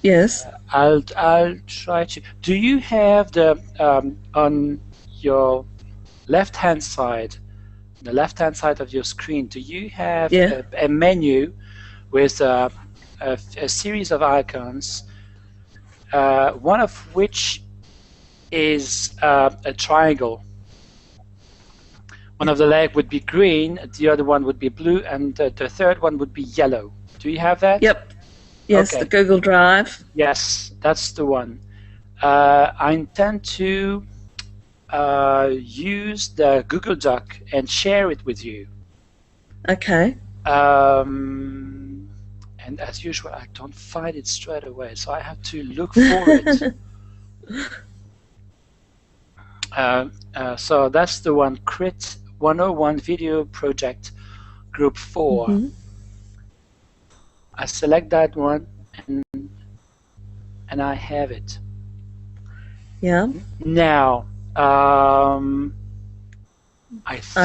Yes. I'll try to. Do you have the on your left-hand side, the left-hand side of your screen? Do you have Yeah. a menu with a series of icons, one of which is a triangle? One of the leg would be green, the other one would be blue, and the third one would be yellow. Do you have that? Yep. Yes, the Okay. Google Drive. Yes, that's the one. I intend to use the Google Doc and share it with you. Okay. And as usual, I don't find it straight away, so I have to look for it. So that's the one, Crit 101 Video Project Group 4. Mm-hmm. I select that one, and I have it. Yeah. Now, I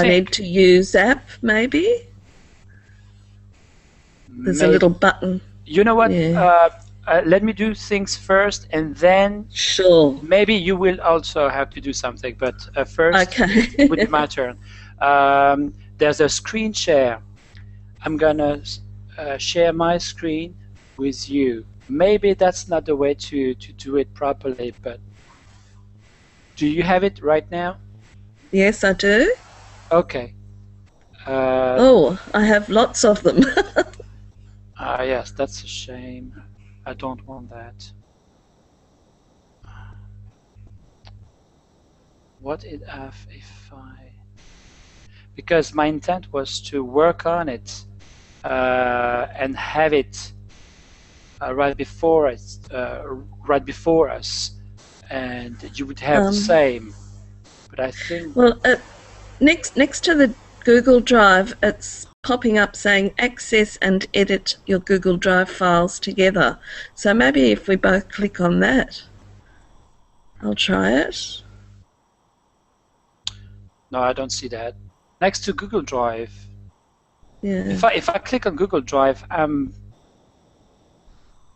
need to use app, maybe? There's a little button. You know what? Yeah. Let me do things first, and then Sure. maybe you will also have to do something. But first, Okay. it would be my turn. There's a screen share. I'm gonna share my screen with you. Maybe that's not the way to do it properly, but do you have it right now? Yes, I do. Okay. Oh, I have lots of them. Yes, that's a shame. I don't want that. What if I... Because my intent was to work on it and have it right before us, and you would have the same. But I think... Well, next to the Google Drive, it's popping up saying access and edit your Google Drive files together. So maybe if we both click on that, I'll try it. No, I don't see that. Next to Google Drive. Yeah. If I click on Google Drive,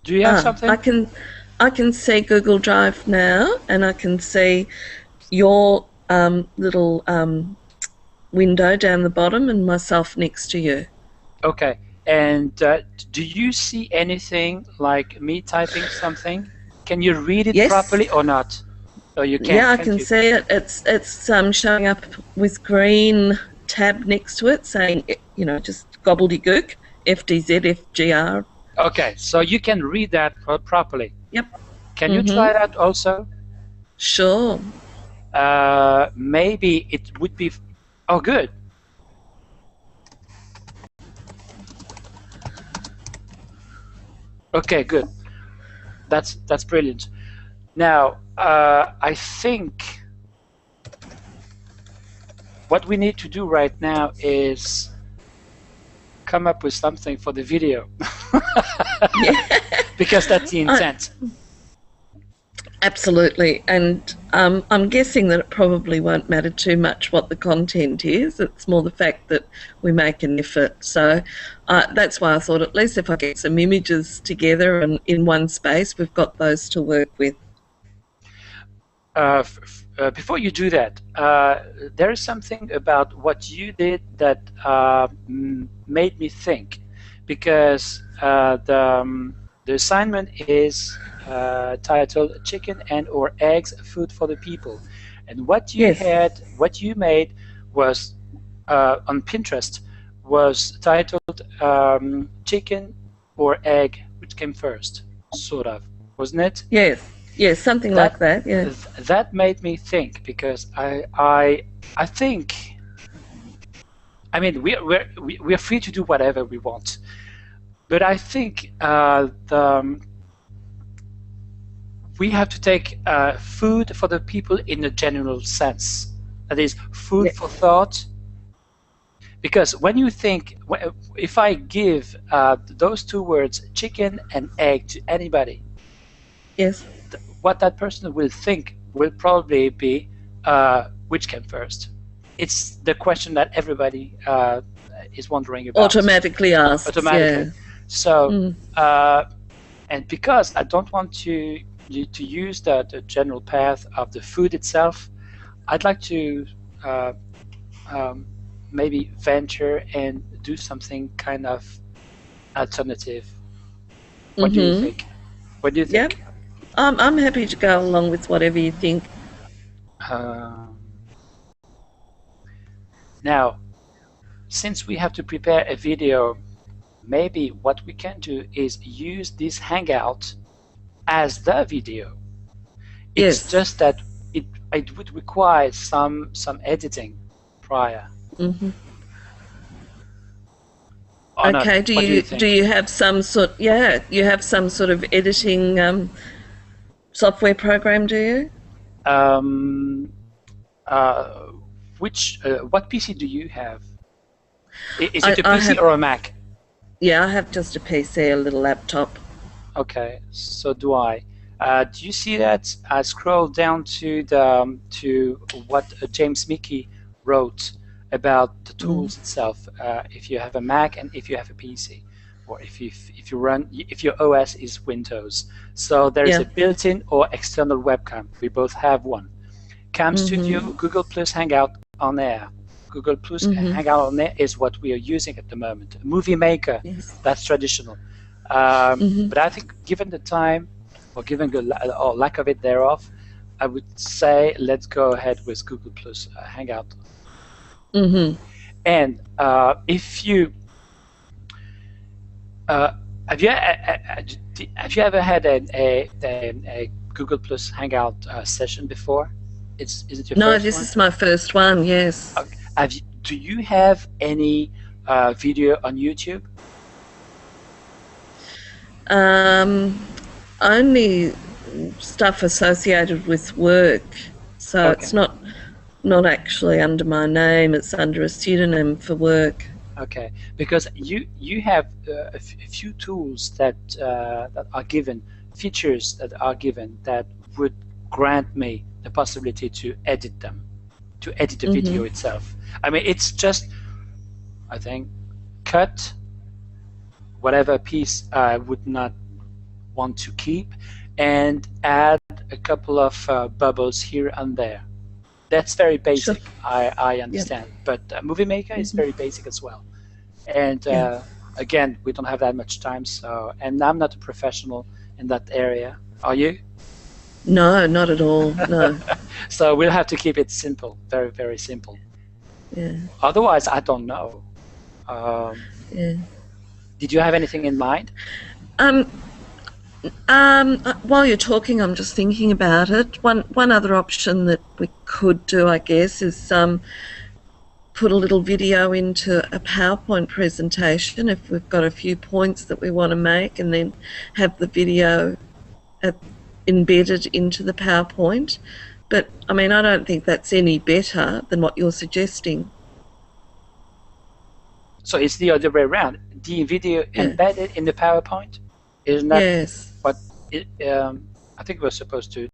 do you have something? I can see Google Drive now, and I can see your little window down the bottom and myself next to you. Okay. And do you see anything like me typing something? Can you read it properly or not? Oh, you can. Yeah, I can see it. It's showing up with green tab next to it saying, you know, just gobbledygook, FDZ, FGR. Okay, so you can read that properly. Yep. Can you try that also? Sure. Maybe it would be... Oh, good. Okay, good. That's brilliant. Now, I think what we need to do right now is come up with something for the video. Because that's the intent. Absolutely, and I'm guessing that it probably won't matter too much what the content is. It's more the fact that we make an effort. So that's why I thought at least if I get some images together and in one space, we've got those to work with. Before you do that, there is something about what you did that made me think, because the assignment is titled "Chicken and or Eggs: Food for the People," and what you what you made was on Pinterest was titled "Chicken or Egg, which came first," sort of, wasn't it? Yes, something like that. Yeah. That made me think, because I think, I mean, we're free to do whatever we want, but I think we have to take food for the people in a general sense. That is, food for thought. Because when you think, if I give those two words, chicken and egg, to anybody, what that person will think will probably be, which came first? It's the question that everybody is wondering about. Automatically asked. Automatically. Yeah. So, And because I don't want to you to use the general path of the food itself, I'd like to uh, um, maybe venture and do something kind of alternative. What do you Mm-hmm. think? What do you Yep. think? I'm happy to go along with whatever you think. Um, Now, since we have to prepare a video, maybe what we can do is use this Hangout as the video. It's Yes. just that it would require some editing prior. Mm-hmm. Or not? Okay. What do you Do think? you have some sort? Yeah, you have some sort of editing software program, do you? Um, uh, what PC do you have? Is it a I PC have. or a Mac? Yeah, I have just a PC, a little laptop. Okay, so do I. Do you see that? I scroll down to the to what James Mickey wrote about the Mm. tools itself. If you have a Mac and if you have a PC, or if your OS is Windows, so there is Yeah. a built-in or external webcam. We both have one. Cam Studio, Mm-hmm. Google Plus Hangout on Air. Google Plus Mm-hmm. Hangout on Air is what we are using at the moment. Movie Maker, Yes. that's traditional. Mm-hmm. But I think given the time, or given the or lack of it thereof, I would say let's go ahead with Google Plus Hangout. Mm-hmm. And if you uh, have you have you ever had a Google Plus Hangout session before? Is it your No, first this one? is my first one. Yes. Okay. Do you have any video on YouTube? Um, Only stuff associated with work. So Okay, it's not actually under my name. It's under a pseudonym for work. okay. Because you have a few tools that are given, features that are given that would grant me the possibility to edit them, to edit the video Mm-hmm. itself. I mean, it's just, I think, cut whatever piece I would not want to keep and add a couple of bubbles here and there. That's very Sure. basic, I Yep. understand. But Movie Maker is Mm-hmm. very basic as well. And Yeah. again, we don't have that much time, so and I'm not a professional in that area. Are you? No, not at all. No. So we'll have to keep it simple, very, very simple. Yeah. Otherwise, I don't know. Um, Yeah. did you have anything in mind? Um, while you're talking, I'm just thinking about it. One other option that we could do, I guess, is put a little video into a PowerPoint presentation if we've got a few points that we want to make, and then have the video at, embedded into the PowerPoint. But I mean, I don't think that's any better than what you're suggesting. So it's the other way around. The video Yeah. embedded in the PowerPoint? Isn't that Yes. what it, I think we're supposed to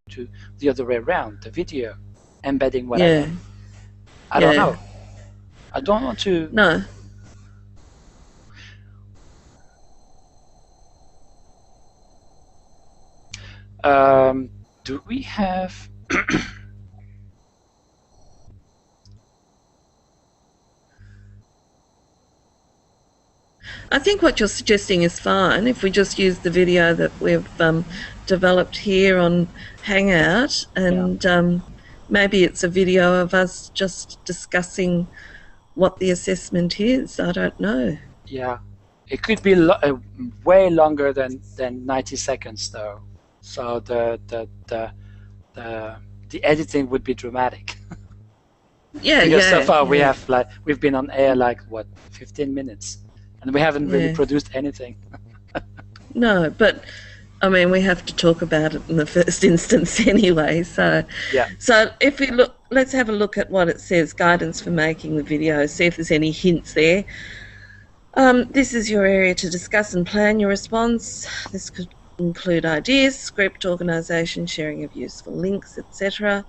the other way around, the video embedding Yeah. whatever. I don't Yeah. know. I don't want to. No. Um, do we have? I think what you're suggesting is fine if we just use the video that we've developed here on Hangout, Yeah, and maybe it's a video of us just discussing what the assessment is. I don't know. yeah. It could be way longer than 90 seconds though. So the the editing would be dramatic Yeah, because so yeah, far yeah, we've been on air like what 15 minutes and we haven't really yeah. produced anything. No, but I mean, we have to talk about it in the first instance anyway. So, Yeah. so if we look, let's have a look at what it says: guidance for making the video. See if there's any hints there. This is your area to discuss and plan your response. This could include ideas, script, organisation, sharing of useful links, etc.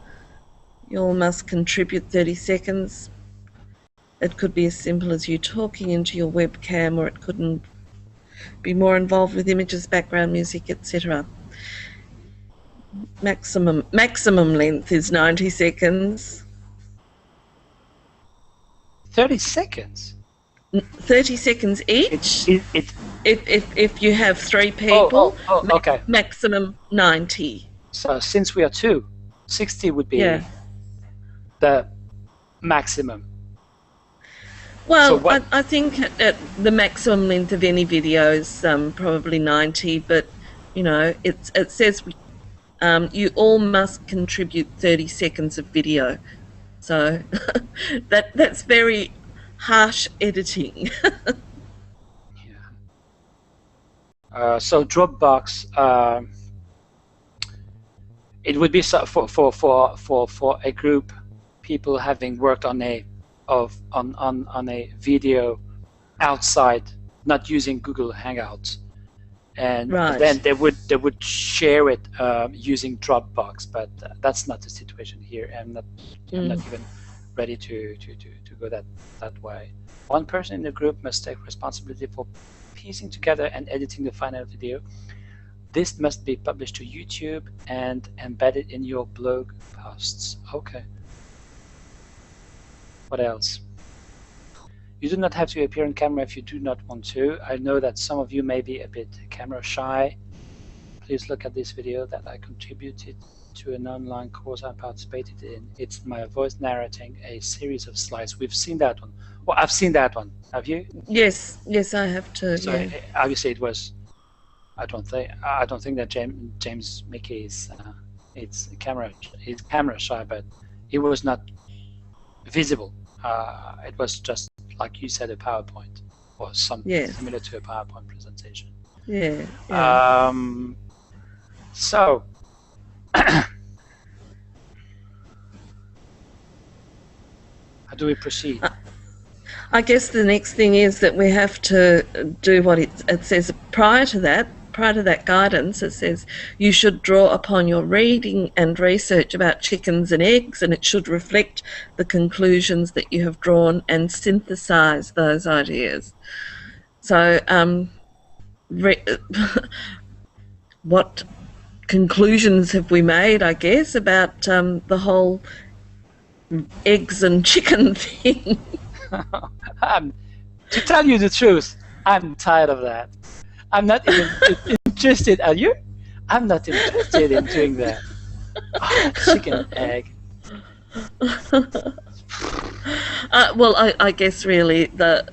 You all must contribute 30 seconds. It could be as simple as you talking into your webcam, or it could be more involved with images, background music, etc. Maximum length is 90 seconds. 30 seconds? 30 seconds each. If you have 3 people, okay. maximum 90. So since we are 2, 60 would be the maximum. Well, so I think the maximum length of any video is probably 90, but you know, it says you all must contribute 30 seconds of video. So that's very harsh editing. So Dropbox, it would be for a group people having worked on a video outside, not using Google Hangouts, and then they would share it using Dropbox. But that's not the situation here. I'm not even ready to go that way. One person in the group must take responsibility for piecing together and editing the final video. This must be published to YouTube and embedded in your blog posts. Okay. What else? You do not have to appear on camera if you do not want to. I know that some of you may be a bit camera shy. Please look at this video that I contributed to an online course I participated in. It's my voice narrating a series of slides. We've seen that one. Well, I've seen that one. Have you? Yes, I have too. So yeah. Obviously it was. I don't think that James Mickey is camera shy, but it was not visible. It was just, like you said, a PowerPoint or something similar to a PowerPoint presentation. Yeah. So how do we proceed? I guess the next thing is that we have to do what it says prior to that guidance. It says you should draw upon your reading and research about chickens and eggs, and it should reflect the conclusions that you have drawn and synthesize those ideas. So what conclusions have we made, I guess, about the whole eggs and chicken thing? To tell you the truth, I'm tired of that. I'm not even interested. Are you? I'm not interested in doing that. Oh, chicken and egg. Well, I guess really the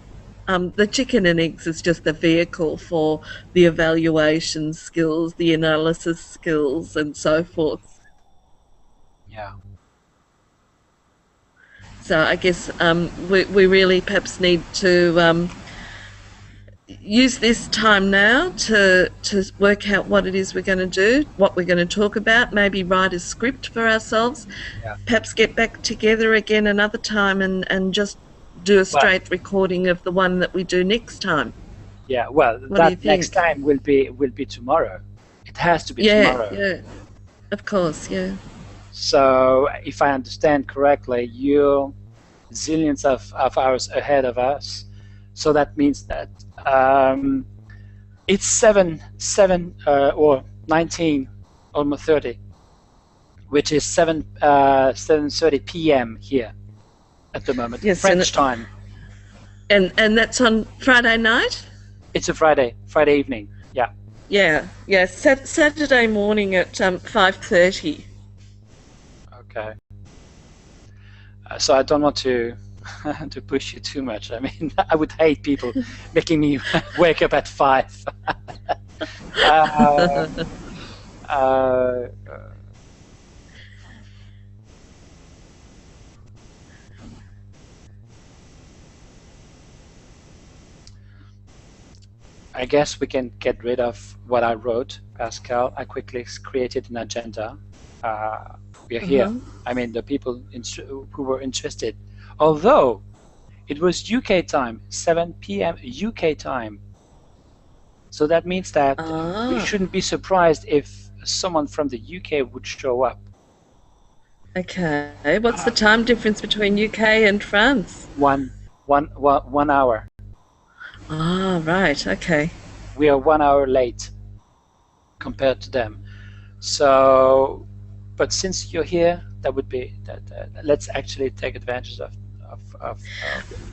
chicken and eggs is just a vehicle for the evaluation skills, the analysis skills, and so forth. Yeah. So I guess we really perhaps need to use this time now to work out what it is we're going to do, what we're going to talk about, maybe write a script for ourselves, perhaps get back together again another time and just do a straight recording of the one that we do next time. Yeah, well, that next time will be tomorrow. It has to be tomorrow. Yeah, of course, yeah. So, if I understand correctly, you're zillions of hours ahead of us. So that means that it's 7 or 19, almost 30, which is 7:30 p.m. here at the moment, French time. And that's on Friday night? It's a Friday evening. Yeah. Yeah. Saturday morning at 5:30. Okay. So I don't want to push you too much. I mean, I would hate people making me wake up at 5. I guess we can get rid of what I wrote, Pascal. I quickly created an agenda. We are here. I mean, the people who were interested. Although it was UK time, 7 p.m. UK time. So that means that we shouldn't be surprised if someone from the UK would show up. Okay. What's the time difference between UK and France? 1 hour. Ah, right. Okay. we are 1 hour late compared to them. So, but since you're here, that would be that. Let's actually take advantage of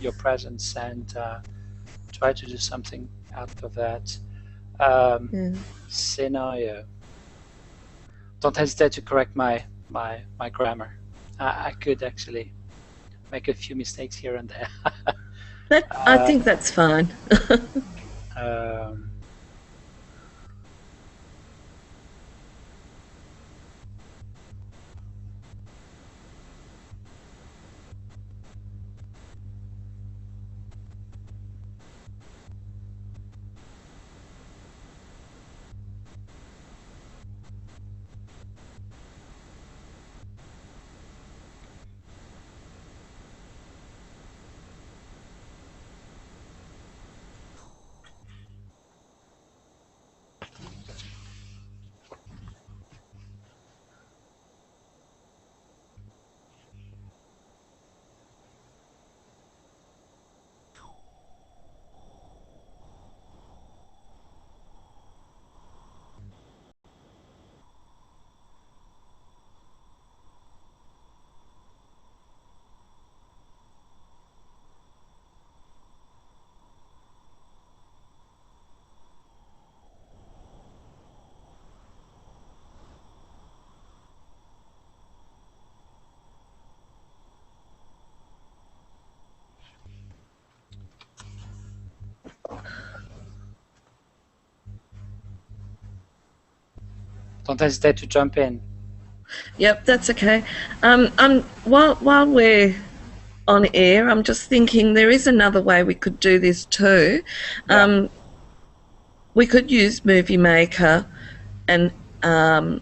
your presence and try to do something out of that scenario. Don't hesitate to correct my grammar. I could actually make a few mistakes here and there. I think that's fine. um, don't hesitate to jump in. Yep, that's okay. While we're on air, I'm just thinking there is another way we could do this too. Yeah. We could use Movie Maker and add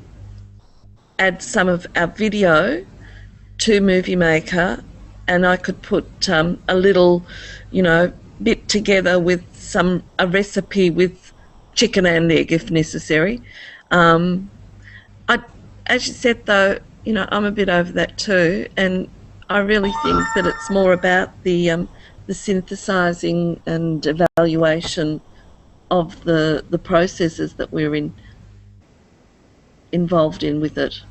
some of our video to Movie Maker, and I could put a little, bit together with a recipe with chicken and egg if necessary. I, as you said though, I'm a bit over that too, and I really think that it's more about the synthesizing and evaluation of the processes that we're involved in with it.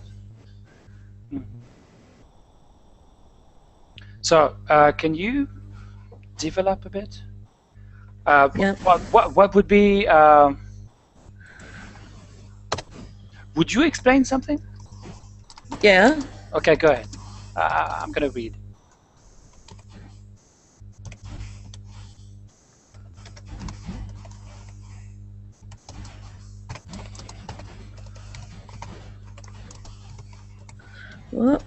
Mm-hmm. So, can you develop a bit? Yeah. What would be? Would you explain something? Yeah. Okay, go ahead. I'm gonna read. What?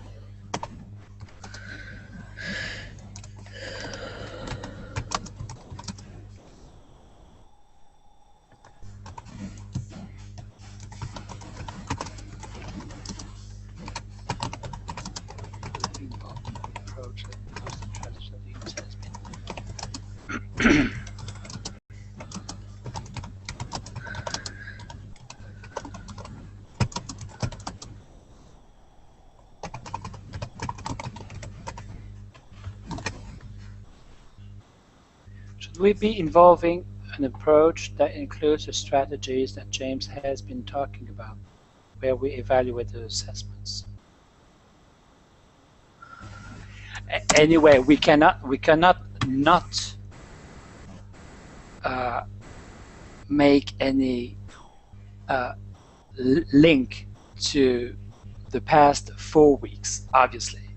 Should we be involving an approach that includes the strategies that James has been talking about, where we evaluate the assessments? Anyway, we cannot not make any link to the past 4 weeks, obviously.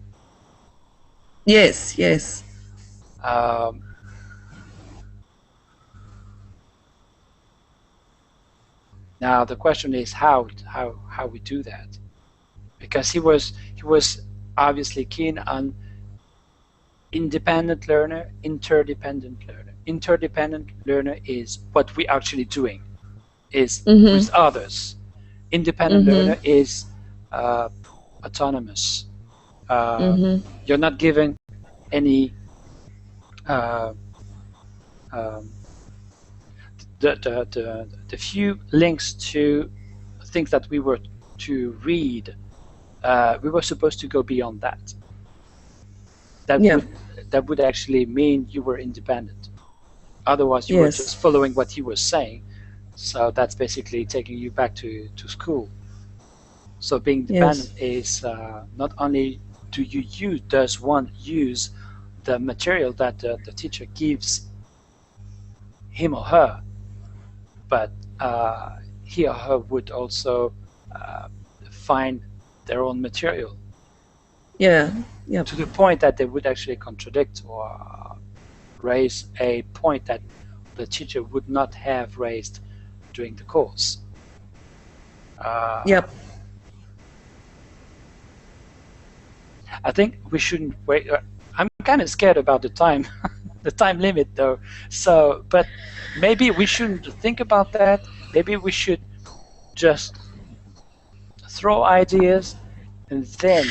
Yes, yes. Now the question is how we do that, because he was obviously keen on independent learner, interdependent learner. Interdependent learner is what we're actually doing, is with others. Independent learner is autonomous. You're not given any the few links to things that we were to read. We were supposed to go beyond that. That would actually mean you were independent. Otherwise, you were just following what he was saying. So that's basically taking you back to school. So being dependent Yes. is not only does one use the material that the teacher gives him or her, but he or her would also uh, find their own material Yeah. Yep. to the point that they would actually contradict or raise a point that the teacher would not have raised during the course. Uh, Yep. I think we shouldn't wait. I'm kind of scared about the time, the time limit though. So, but maybe we shouldn't think about that. Maybe we should just throw ideas and then.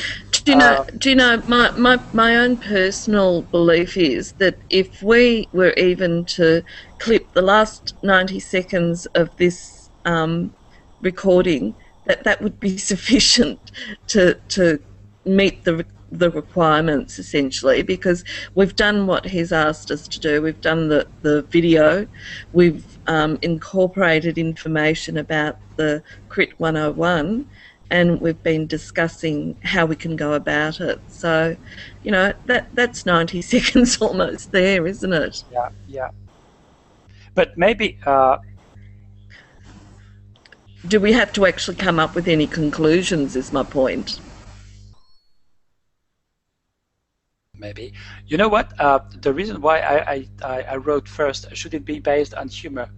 Do you know? Do you know? My own personal belief is that if we were even to clip the last 90 seconds of this recording, that would be sufficient to meet the requirements essentially, because we've done what he's asked us to do. We've done the video, we've incorporated information about the Crit 101, and we've been discussing how we can go about it. So, that's 90 seconds almost there, isn't it? Yeah, yeah. But maybe Do we have to actually come up with any conclusions, is my point. maybe. You know what? The reason why I wrote first, should it be based on humor?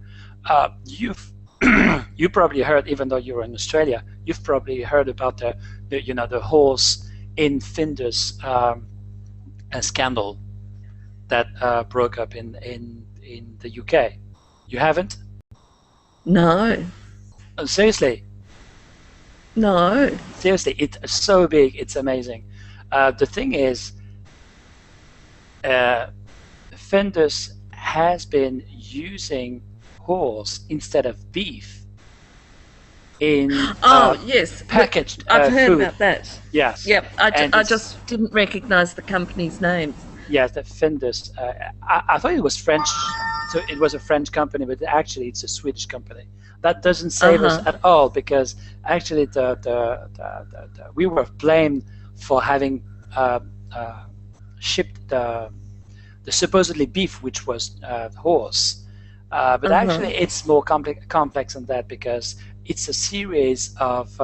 You've you probably heard, even though you're in Australia, you've probably heard about the horse in Findus scandal that broke up in the UK. You haven't? No, Seriously, no. seriously, it's so big, it's amazing. The thing is, uh, Findus has been using horse instead of beef in Oh, yes, packaged I've heard food. about that. Yes, Yep, and I it's just didn't recognise the company's names. yes, the Findus. I thought it was French, so it was a French company, but actually it's a Swedish company. That doesn't save us Uh-huh. at all because actually we were blamed for having uh, uh, shipped the supposedly beef, which was horse. But Uh-huh. actually, it's more complex than that because it's a series of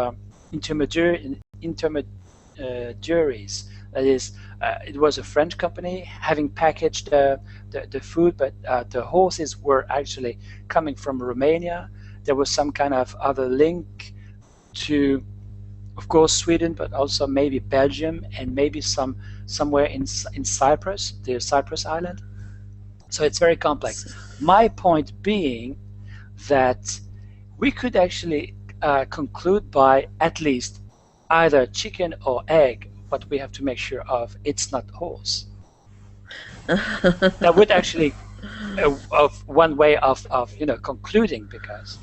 intermediaries. That is, it was a French company having packaged the food, but the horses were actually coming from Romania. There was some kind of other link to, of course, Sweden, but also maybe Belgium and maybe somewhere in Cyprus, the Cyprus island. So it's very complex. My point being that we could actually conclude by at least either chicken or egg, but we have to make sure of it's not horse. That would actually of one way of concluding, because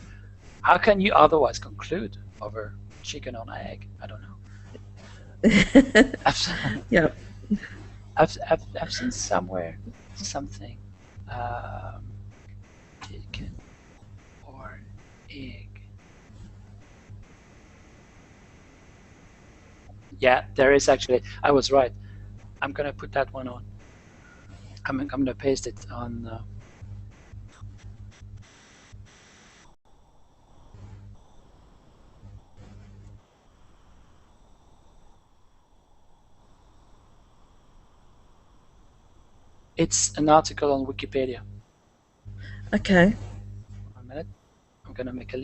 how can you otherwise conclude over chicken or egg? I don't know. I've, Yep. I've seen somewhere something um, chicken or egg. Yeah, there is actually. I was right. I'm gonna put that one on. I'm gonna paste it on. It's an article on Wikipedia. Okay. 1 minute. I'm gonna make a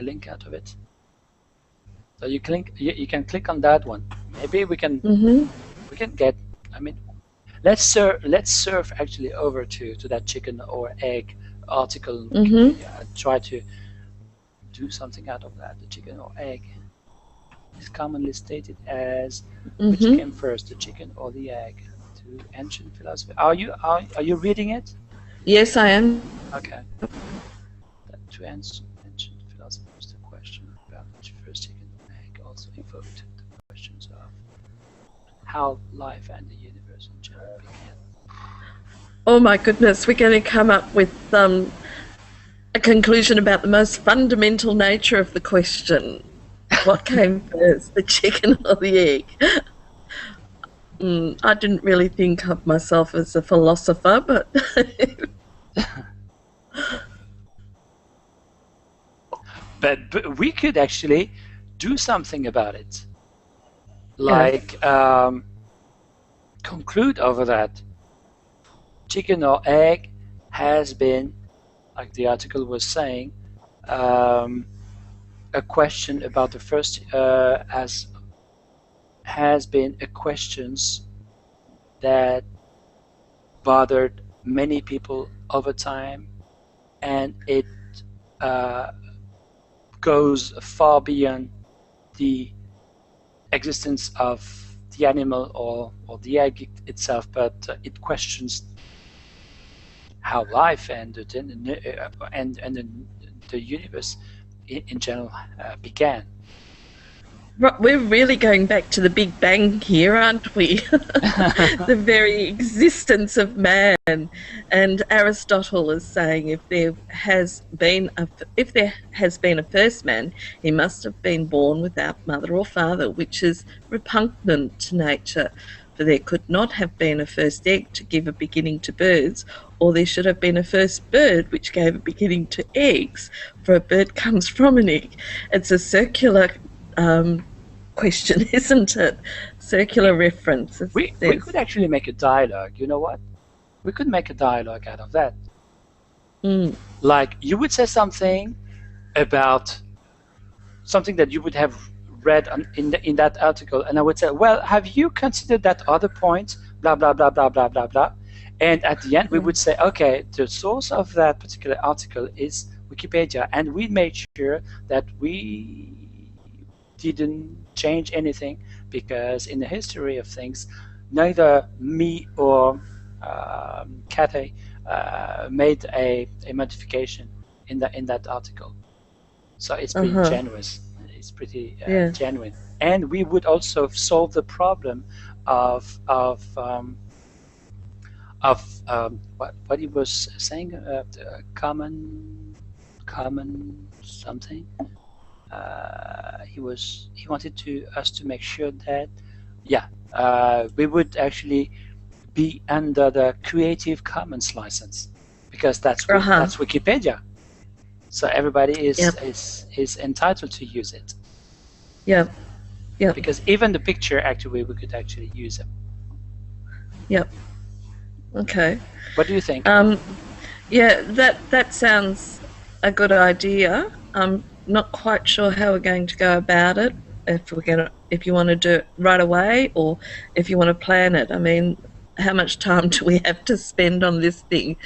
link out of it. So you can click on that one. Maybe Mm-hmm. we can get. I mean, let's surf actually over to that chicken or egg article on Mm-hmm. Wikipedia and try to do something out of that. The chicken or egg is commonly stated as which Mm-hmm. came first, the chicken or the egg? To ancient philosophy. Are you reading it? Yes, I am. Okay. To answer ancient philosophers, the question about which first chicken or egg also invoked the questions of how life and the universe in general began. Oh my goodness, we're going to come up with A conclusion about the most fundamental nature of the question. What came first, the chicken or the egg? I didn't really think of myself as a philosopher, but But we could actually do something about it, yeah. like conclude over that. Chicken or egg has been, like the article was saying, um, a question about the first has been a questions that bothered many people over time, and it uh, goes far beyond the existence of the animal or the egg itself, but it questions how life and the universe in general began. We're really going back to the Big Bang here, aren't we? The very existence of man. And Aristotle is saying if there has been a first man, he must have been born without mother or father, which is repugnant to nature. For there could not have been a first egg to give a beginning to birds, or there should have been a first bird which gave a beginning to eggs, for a bird comes from an egg. It's a circular question, isn't it? Circular reference. It We could says, actually make a dialogue. You know what? We could make a dialogue out of that. mm, Like you would say something about something that you would have read in that article, and I would say, well, have you considered that other point? Blah blah blah blah blah blah blah. And at the end, we yeah, would say, okay, the source of that particular article is Wikipedia, and we made sure that we didn't change anything because in the history of things, neither me or Cathay made a modification in that article. So it's pretty uh-huh, generous. It's pretty yeah, genuine, and we would also solve the problem of what he was saying, common something. He wanted to us to make sure that yeah, we would actually be under the Creative Commons license because uh-huh, that's Wikipedia. So everybody yep, is entitled to use it yep, yep, because even the picture actually we could actually use it. yep. Okay. What do you think? Um, yeah, that sounds a good idea. I'm not quite sure how we're going to go about it. If you want to do it right away, or if you want to plan it. I mean, how much time do we have to spend on this thing?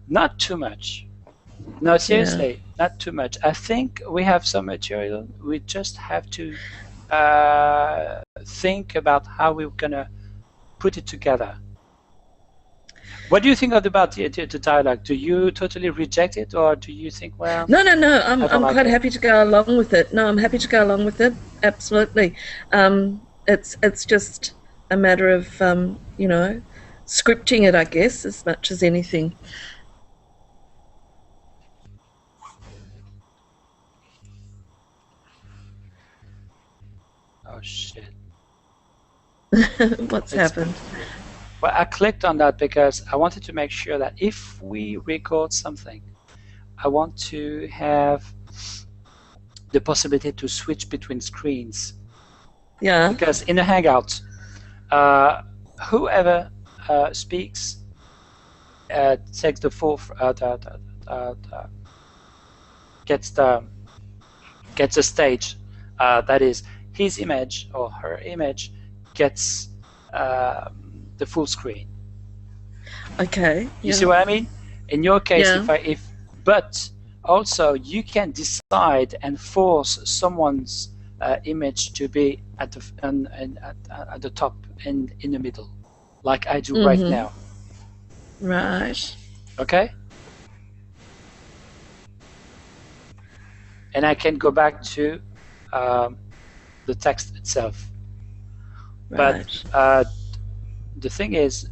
Not too much. No, Yeah. seriously, not too much. I think we have some material. We just have to think about how we're gonna put it together. What do you think about the dialogue? Do you totally reject it, or do you think, well, No, no, no. I don't I'm like quite it? happy to go along with it. No, I'm happy to go along with it. Absolutely. It's just a matter of scripting it, I guess, as much as anything. Oh shit! What's It's happened? well, I clicked on that because I wanted to make sure that if we record something, I want to have the possibility to switch between screens Yeah. because in a Hangout, uh, whoever speaks takes the full gets the stage. That is, his image or her image gets the full screen. Okay. You see Yeah. what I mean? In your case, Yeah. but also you can decide and force someone's image to be at at the top and in the middle, like I do right Mhm. now. Right. Okay, and I can go back to um, the text itself. But Right. the thing is,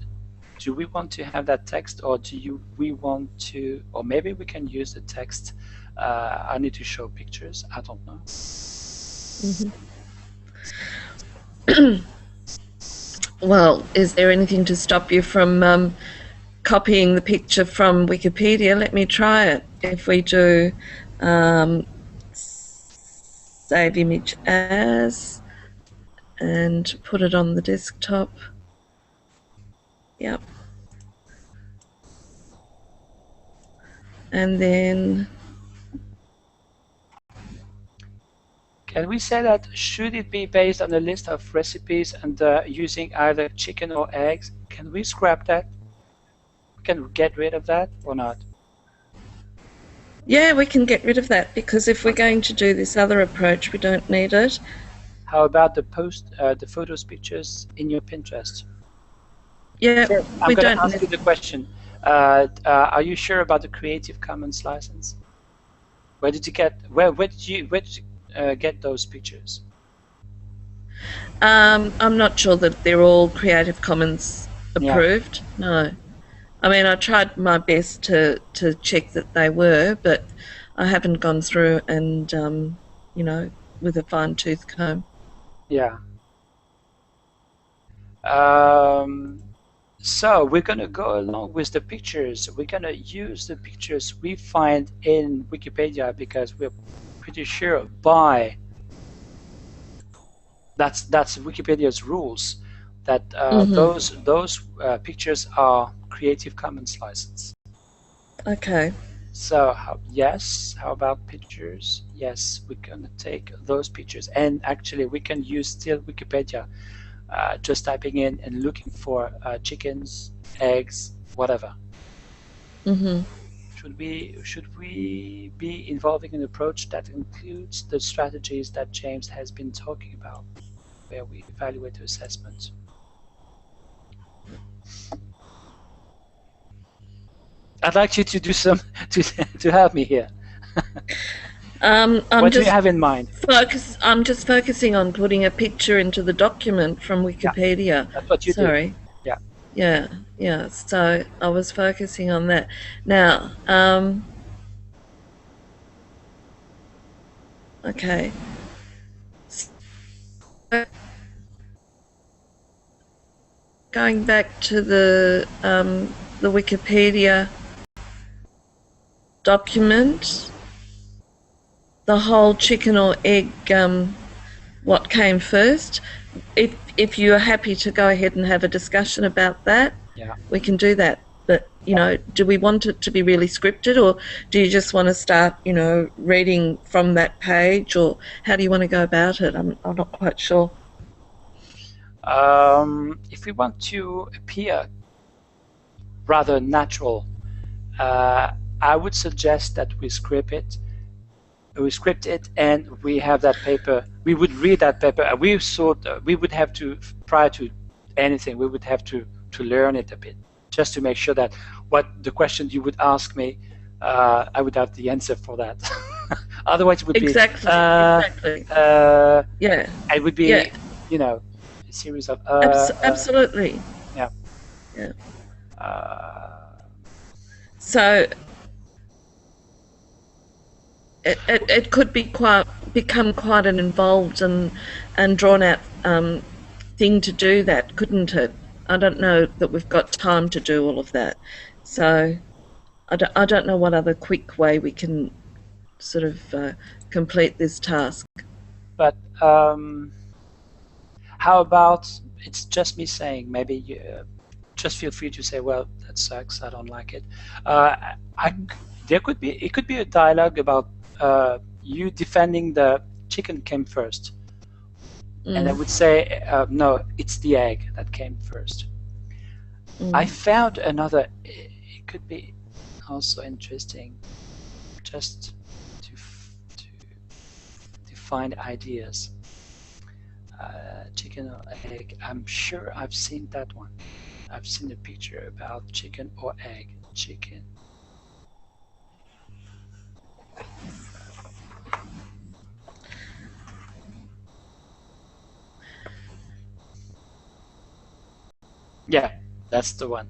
do we want to have that text, or we want to, or maybe we can use the text. I need to show pictures. I don't know. Well, is there anything to stop you from copying the picture from Wikipedia? Let me try it. If we do um, save image as and put it on the desktop. Yep. And then Can we say that should it be based on a list of recipes and using either chicken or eggs? Can we scrap that? Can we get rid of that or not? yeah, we can get rid of that because if we're going to do this other approach, we don't need it. How about the photos, pictures in your Pinterest? Yeah, Sure. I'm we going to don't ask need. you the question. Are you sure about the Creative Commons license? Where did you get get those pictures? I'm not sure that they're all Creative Commons Yeah, approved. No. I mean, I tried my best to check that they were, but I haven't gone through and, you know, with a fine tooth comb. yeah. Um, so we're going to go along with the pictures. We're going to use the pictures we find in Wikipedia because we're pretty sure by that's Wikipedia's rules that Hmm. those pictures are Creative Commons license. Okay. So yes, how about pictures? Yes, we're gonna take those pictures, and actually we can use still Wikipedia, just typing in and looking for chickens, eggs, whatever. Hmm. Should we be involving an approach that includes the strategies that James has been talking about, where we evaluate the assessment? I'd like you to do some to help me here. I'm What do you just have in mind? I'm just focusing on putting a picture into the document from Yeah, Wikipedia. that's what you do. Sorry. Yeah. Yeah, yeah. So I was focusing on that. Now, okay. So going back to the Wikipedia document, the whole chicken or egg, what came first. If you are happy to go ahead and have a discussion about that, Yeah. we can do that. But do we want it to be really scripted, or do you just want to start, reading from that page, or how do you want to go about it? I'm not quite sure. If we want to appear rather natural, uh, I would suggest that we script it. We script it, and we have that paper. We would read that paper. We would have to, prior to anything, we would have to learn it a bit, just to make sure that what the question you would ask me, I would have the answer for that. Otherwise, it would be Exactly, exactly. uh, Yeah, it would yeah, be a series of absolutely. yeah. Yeah. Uh, So it could become quite an involved and drawn out thing to do that, couldn't it? I don't know that we've got time to do all of that. So I don't know what other quick way we can sort of complete this task. but how about it's just me saying, maybe just feel free to say, well, that sucks, I don't like it. I there could be it could be a dialogue about you defending the chicken came first, and I Mm, would say no, it's the egg that came first. I mm. found another. It could be also interesting, just to to find ideas. Chicken or egg. I'm sure I've seen that one. I've seen a picture about chicken or egg. Chicken. Yeah, that's the one.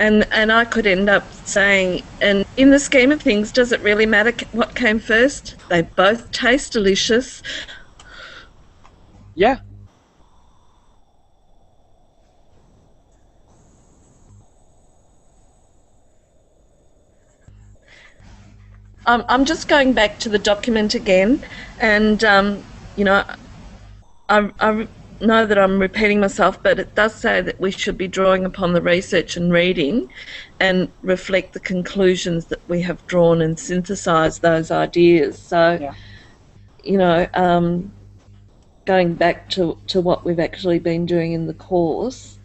And I could end up saying, and in the scheme of things, does it really matter what came first? They both taste delicious. Yeah. I'm just going back to the document again, and you know, I know that I'm repeating myself, but it does say that we should be drawing upon the research and reading and reflect the conclusions that we have drawn and synthesize those ideas. So, Yeah. you know, going back to what we've actually been doing in the course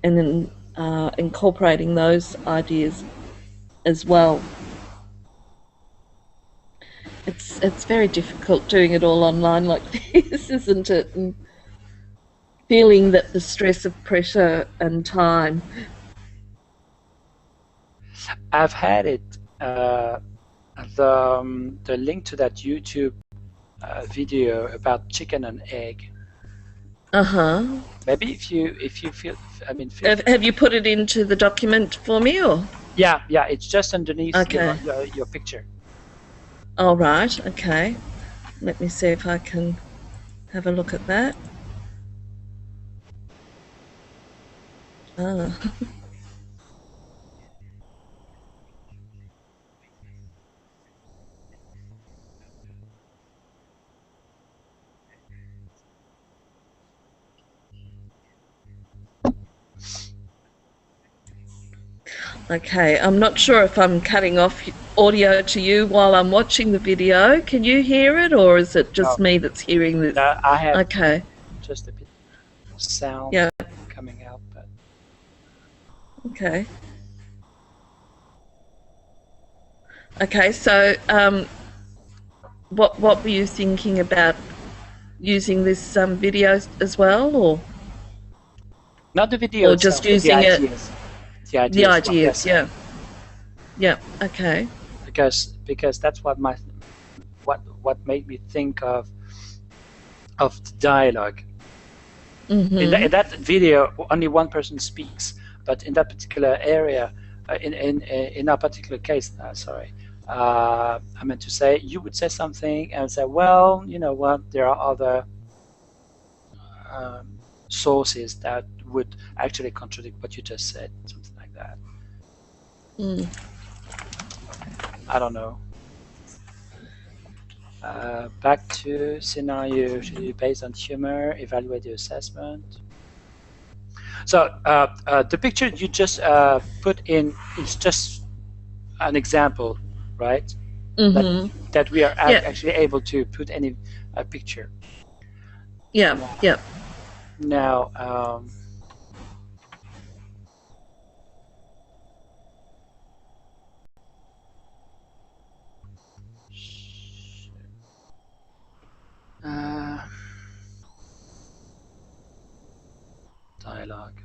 and then incorporating those ideas as well. It's very difficult doing it all online like this, isn't it? And feeling that the stress of pressure and time. I've had it. The link to that YouTube video about chicken and egg. Uh huh. Maybe if you feel, I mean, feel Have you put it into the document for me, or? yeah, yeah, it's just underneath Okay. your picture. All right. Okay. Let me see if I can have a look at that. Ah. Okay. I'm not sure if I'm cutting off audio to you while I'm watching the video. Can you hear it, or is it just No, me that's hearing this? no, I have Okay. just a bit of sound Yeah. coming out, but Okay. Okay. So, what were you thinking about using this video as well, not the video or just itself, but using it? the The ideas, what they're ideas. saying, Yeah. Yeah. Okay. because that's what what made me think of the dialogue. In Mhm. that video, only one person speaks, but in that particular area, in our particular case, sorry, I meant to say you would say something and say, well, you know what, there are other sources that would actually contradict what you just said, something like that. Mm. I don't know. Back to scenario based on humor, evaluate the assessment. So the picture you just put in is just an example, right? That Mhm. that we are Yeah. actually able to put any picture. Yeah. Now, Yeah. now uh, dialogue.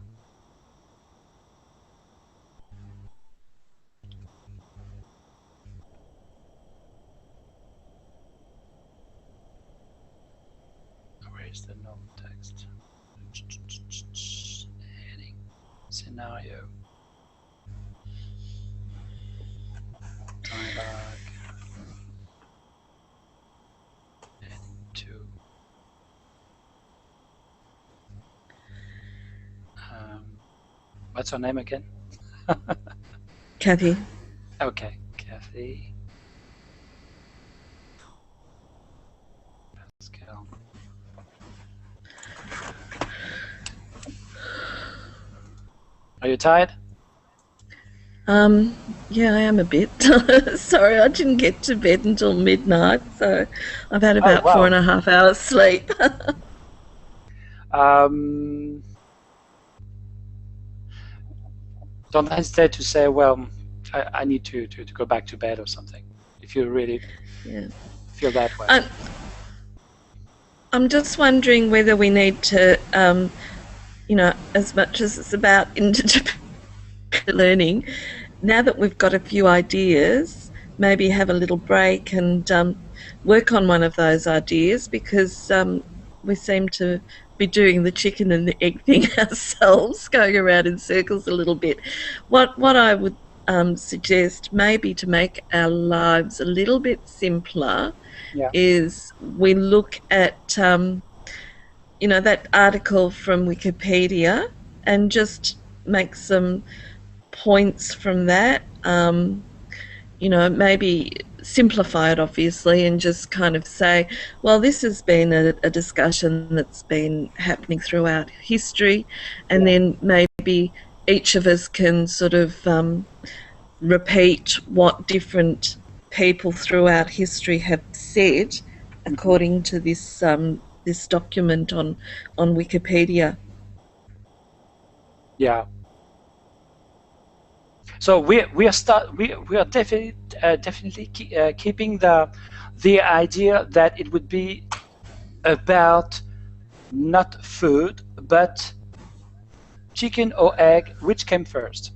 Where is the note text? Heading. Scenario. Dialogue. Heading 2. What's her name again? Kathy. Okay, Kathy Pascal. Are you tired? Um. Yeah, I am a bit. Sorry, I didn't get to bed until midnight, so I've had Oh about four wow. and a half hours sleep. Um, don't hesitate to say, well, I need to go back to bed or something, if you really Yeah. feel that way. I'm, I'm just wondering whether we need to, as much as it's about interdependent learning, now that we've got a few ideas, maybe have a little break and work on one of those ideas because we seem to be doing the chicken and the egg thing ourselves, going around in circles a little bit. What I would suggest, maybe to make our lives a little bit simpler, Yeah. is we look at that article from Wikipedia and just make some points from that. Maybe simplify it, obviously, and just kind of say, well, this has been a discussion that's been happening throughout history, and Yeah. then maybe each of us can sort of repeat what different people throughout history have said Hmm. according to this document on Wikipedia. Yeah. So we are definitely keeping the idea that it would be about not food but chicken or egg, which came first.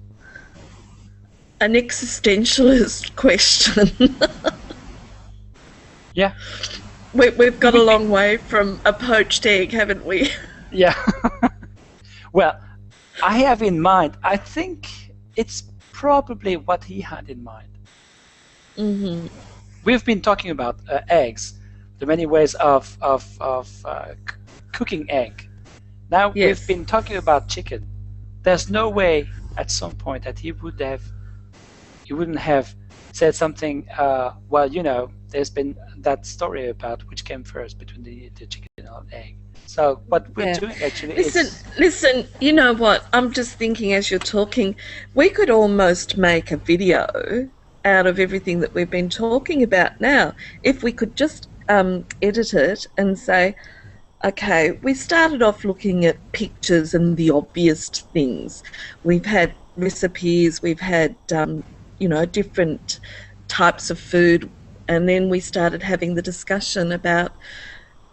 An existentialist question. Yeah. We've It got a would be. long way from a poached egg, haven't we? Yeah. Well, I have in mind, I think it's probably what he had in mind. Hmm. We've been talking about eggs, the many ways of cooking egg. Now we've Yes. been talking about chicken. There's no way at some point that he wouldn't have said something. Well, there's been that story about which came first between the chicken and egg. So what we're Yeah. doing actually Listen, is, listen, you know what? I'm just thinking as you're talking, we could almost make a video out of everything that we've been talking about now. If we could just edit it and say, okay, we started off looking at pictures and the obvious things. We've had recipes, we've had, different types of food, and then we started having the discussion about,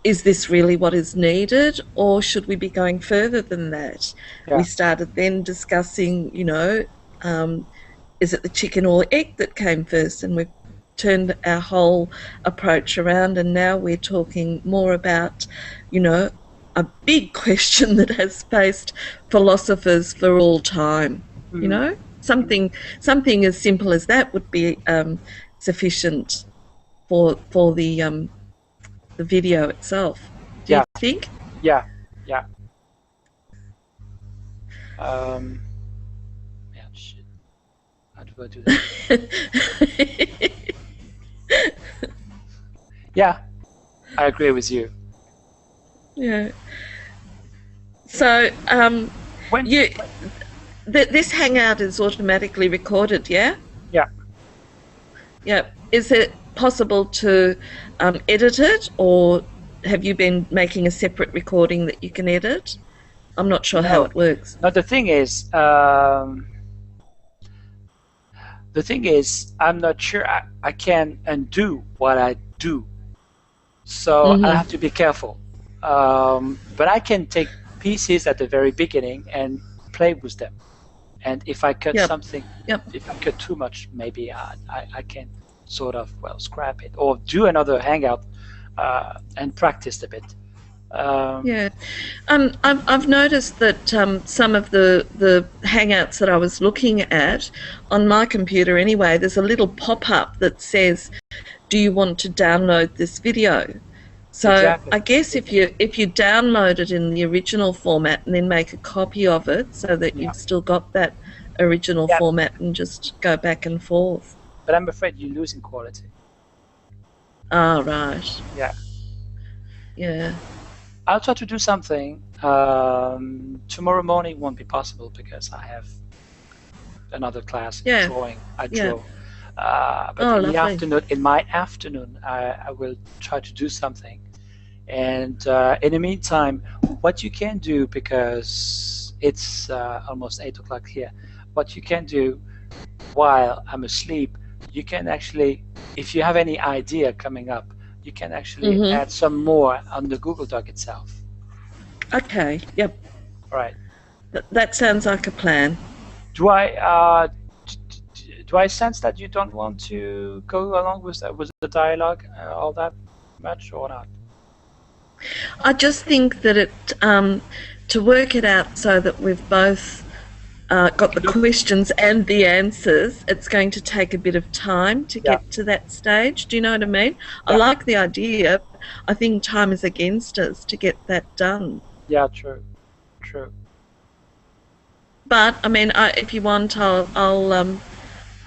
is this really what is needed, or should we be going further than that? We yeah, started then discussing, um, is it the chicken or egg that came first? And we've turned our whole approach around, and now we're talking more about, you know, a big question that has faced philosophers for all time. You hmm, know, something as simple as that would be sufficient for the video itself. Do you yeah, think? yeah, yeah. Um, yeah, shit. How do I do that? Yeah, I agree with you. Yeah. So, When, you this hangout is automatically recorded, yeah? yeah, Yeah. Is it possible to edit it, or have you been making a separate recording that you can edit? I'm not sure how no. it works. No, the thing is, I'm not sure I can undo what I do, so I Mm-hmm. have to be careful. But I can take pieces at the very beginning and play with them. And if I cut Yep. something, Yep. if I cut too much, maybe I can sort of, well, scrap it or do another hangout and practice a bit. Um, Yeah. I've noticed that some of the hangouts that I was looking at on my computer anyway, there's a little pop up that says, "Do you want to download this video?" So exactly. I guess if you download it in the original format and then make a copy of it so that Yeah. you've still got that original Yeah. format and just go back and forth. But I'm afraid you're losing quality. Ah, right. Yeah. Yeah. I'll try to do something. Tomorrow morning won't be possible because I have another class in Yeah. drawing. I Yeah. draw. But Oh, in the lovely. afternoon, I will try to do something. And in the meantime, what you can do, because it's almost 8 o'clock here, what you can do while I'm asleep, you can actually, if you have any idea coming up, you can actually Mm-hmm. add some more on the Google Doc itself. Okay. Yep. All right. That sounds like a plan. Do I do I sense that you don't want to go along with the dialogue all that much or not? I just think that to work it out so that we've both got the Look, questions and the answers, it's going to take a bit of time to yeah, get to that stage. Do you know what I mean? I yeah, like the idea. I think time is against us to get that done. yeah, true, true. But I mean, if you want, I'll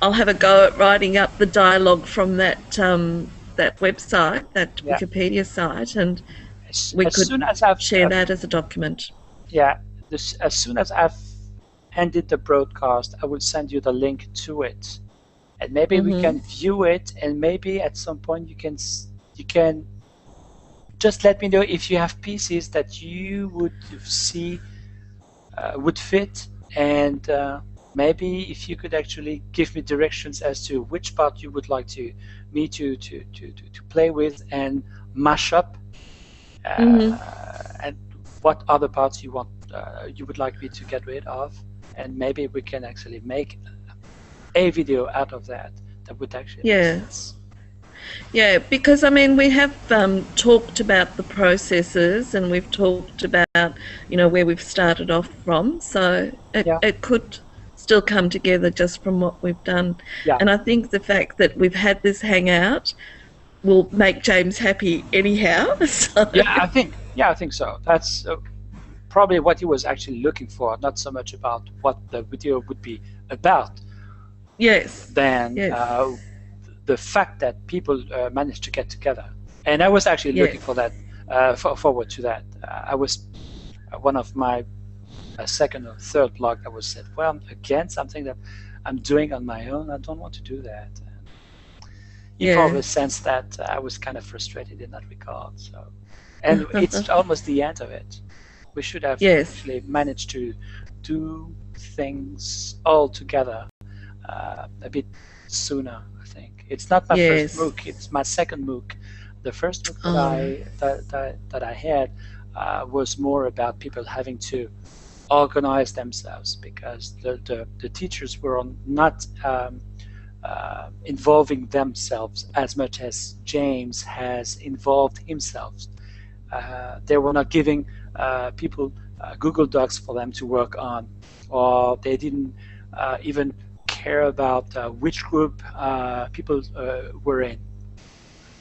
have a go at writing up the dialogue from that website, that Yeah, Wikipedia site, and we as could soon as I've share that as a document. yeah, as soon as I've ended the broadcast, I will send you the link to it, and maybe we Hmm. can view it, and maybe at some point you can just let me know if you have pieces that you would see would fit, and maybe if you could actually give me directions as to which part you would like me to play with and mash up, Hmm. and what other parts you would like me to get rid of, and maybe we can actually make a video out of that that would actually make Yeah. sense. Yeah, because I mean, we have talked about the processes and we've talked about, where we've started off from. So it, Yeah, it could still come together just from what we've done. yeah, And I think the fact that we've had this hangout will make James happy anyhow. So, I think so. That's probably what he was actually looking for, not so much about what the video would be about, yes, than yes, the fact that people managed to get together. And I was actually looking yes, for that, forward to that. I was one of my second or third blog that was said, well, again, something that I'm doing on my own. I don't want to do that. And you yeah, probably sensed that I was kind of frustrated in that regard. So, and it's almost the end of it. We should have yes, actually managed to do things all together a bit sooner. I think it's not my first yes. MOOC; it's my second MOOC. The first MOOC that Oh, I had was more about people having to organize themselves because the teachers were not involving themselves as much as James has involved himself. They were not giving people Google Docs for them to work on, or they didn't even care about which group people were in.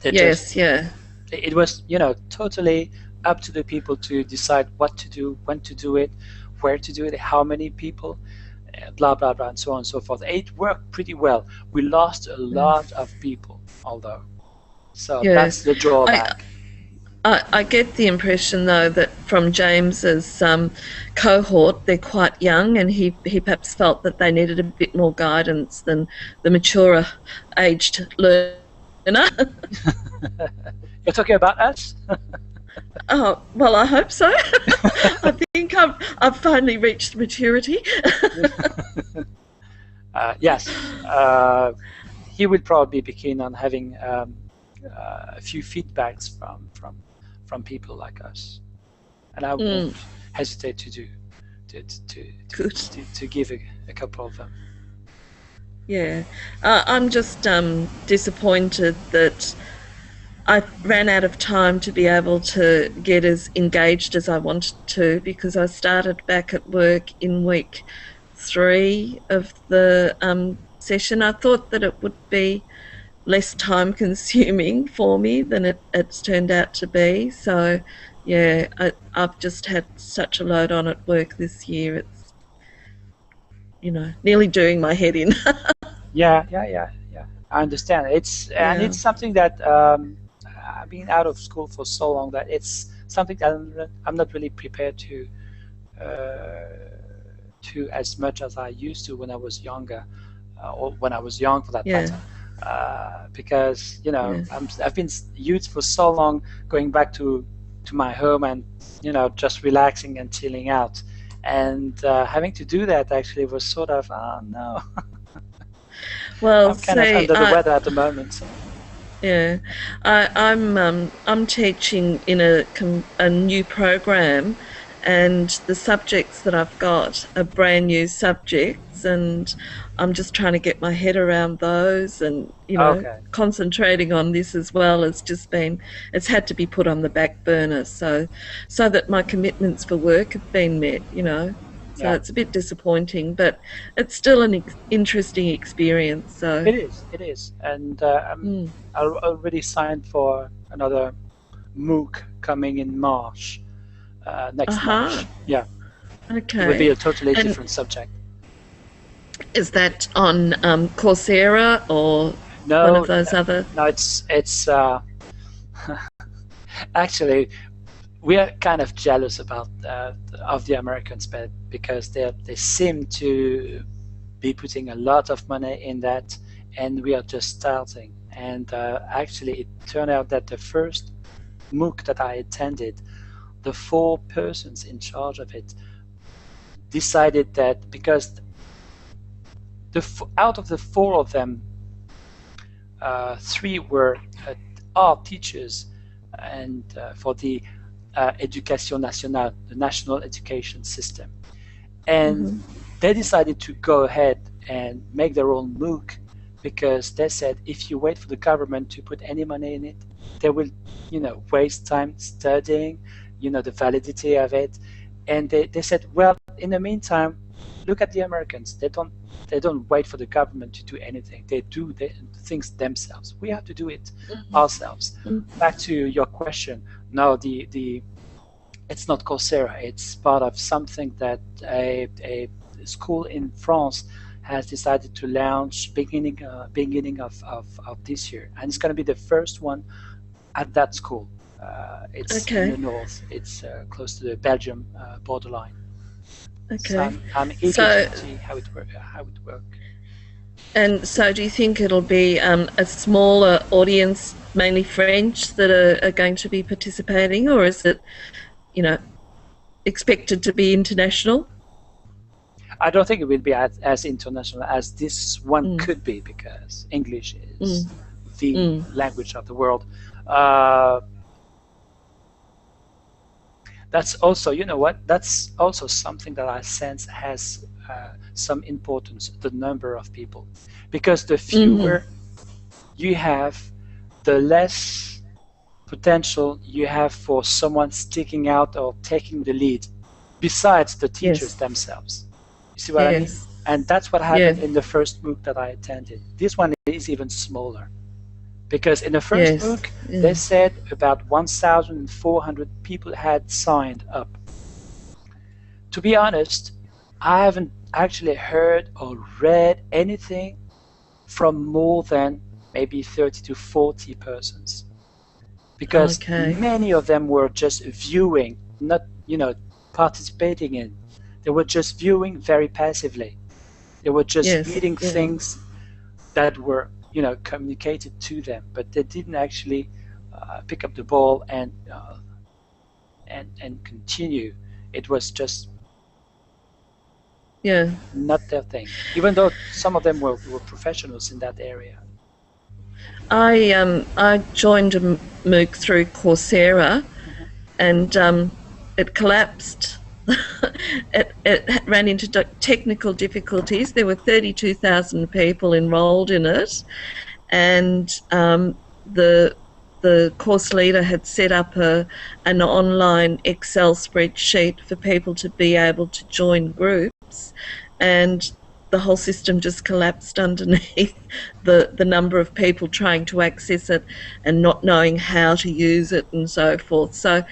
They just yes, yeah, it was totally up to the people to decide what to do, when to do it, where to do it, how many people, blah blah blah, and so on and so forth. It worked pretty well. We lost a lot of people, although, so yeah. that's the I, drawback. I get the impression, though, that from James's cohort, they're quite young, and he perhaps felt that they needed a bit more guidance than the maturer aged learner. You're talking about us? Oh, well, I hope so. I think I've finally reached maturity. Yes, he would probably be keen on having a few feedbacks from people like us, and I Mm, won't hesitate to do good. to give a couple of them. Yeah. I'm just disappointed that I ran out of time to be able to get as engaged as I wanted to because I started back at work in week 3 of the session. I thought that it would be less time consuming for me than it's turned out to be. So, yeah, I've just had such a load on at work this year. It's, nearly doing my head in. Yeah. I understand. Yeah. It's something that I've been out of school for so long that it's something that I'm not really prepared as much as I used to when I was younger, or when I was young for that Yeah. matter. Because Yeah. I've been youth for so long, going back to my home and just relaxing and chilling out, and having to do that actually was sort of, oh no. Well, I'm kind of see, under the weather at the moment. So. yeah, I'm teaching in a new program, and the subjects that I've got are brand new subjects, and I'm just trying to get my head around those, and Okay. concentrating on this as well has just been, it's had to be put on the back burner, so that my commitments for work have been met. So Yeah. it's a bit disappointing, but it's still an interesting experience. So, It is. It is. And mm. I already signed for another MOOC coming in March, next Aha, March. Yeah. It would be okay. a totally And different subject. is that on Coursera or one No, of those other? no, it's actually we are kind of jealous about of the Americans, but because they seem to be putting a lot of money in that, and we are just starting. And actually, it turned out that the first MOOC that I attended, the four persons in charge of it decided that because out of the four of them, three were art teachers, and for the Education Nationale, the national education system, and Hmm. they decided to go ahead and make their own MOOC because they said if you wait for the government to put any money in it, they will, waste time studying, the validity of it, and they said, well, in the meantime, look at the Americans. They don't wait for the government to do anything. They do the things themselves. We have to do it ourselves. Back to your question. No, the it's not Coursera. It's part of something that a school in France has decided to launch beginning of this year, and it's going to be the first one at that school. It's in the Okay, north. It's close to the Belgium borderline. So okay. I'm eager So, to see how it work. How it work. and so, do you think it'll be a smaller audience, mainly French, that are going to be participating, or is it, you know, expected to be international? I don't think it will be as international as this one Mm, could be because English mm, is the mm. language of the world. Uh, that's also, you know what? That's also something that I sense has some importance, the number of people. Because the Hmm. fewer you have, the less potential you have for someone sticking out or taking the lead, besides the teachers Yes, themselves. You see what I mean? yes, And that's what yeah, happened in the first MOOC that I attended. This one is even smaller. Because in the first yes, MOOC, they yeah. said about 1,400 people had signed up. To be honest, I haven't actually heard or read anything from more than maybe 30 to 40 persons because Okay, many of them were just viewing, not participating in. They were just viewing very passively. They were just yes, reading yeah, things that were communicated to them, but they didn't actually pick up the ball and continue. It was just yeah. not their thing, even though some of them were professionals in that area. I joined a MOOC through Coursera, Mhm. and it collapsed. It ran into technical difficulties. There were 32,000 people enrolled in it, and the the course leader had set up an online Excel spreadsheet for people to be able to join groups, and the whole system just collapsed underneath the number of people trying to access it and not knowing how to use it and so forth. So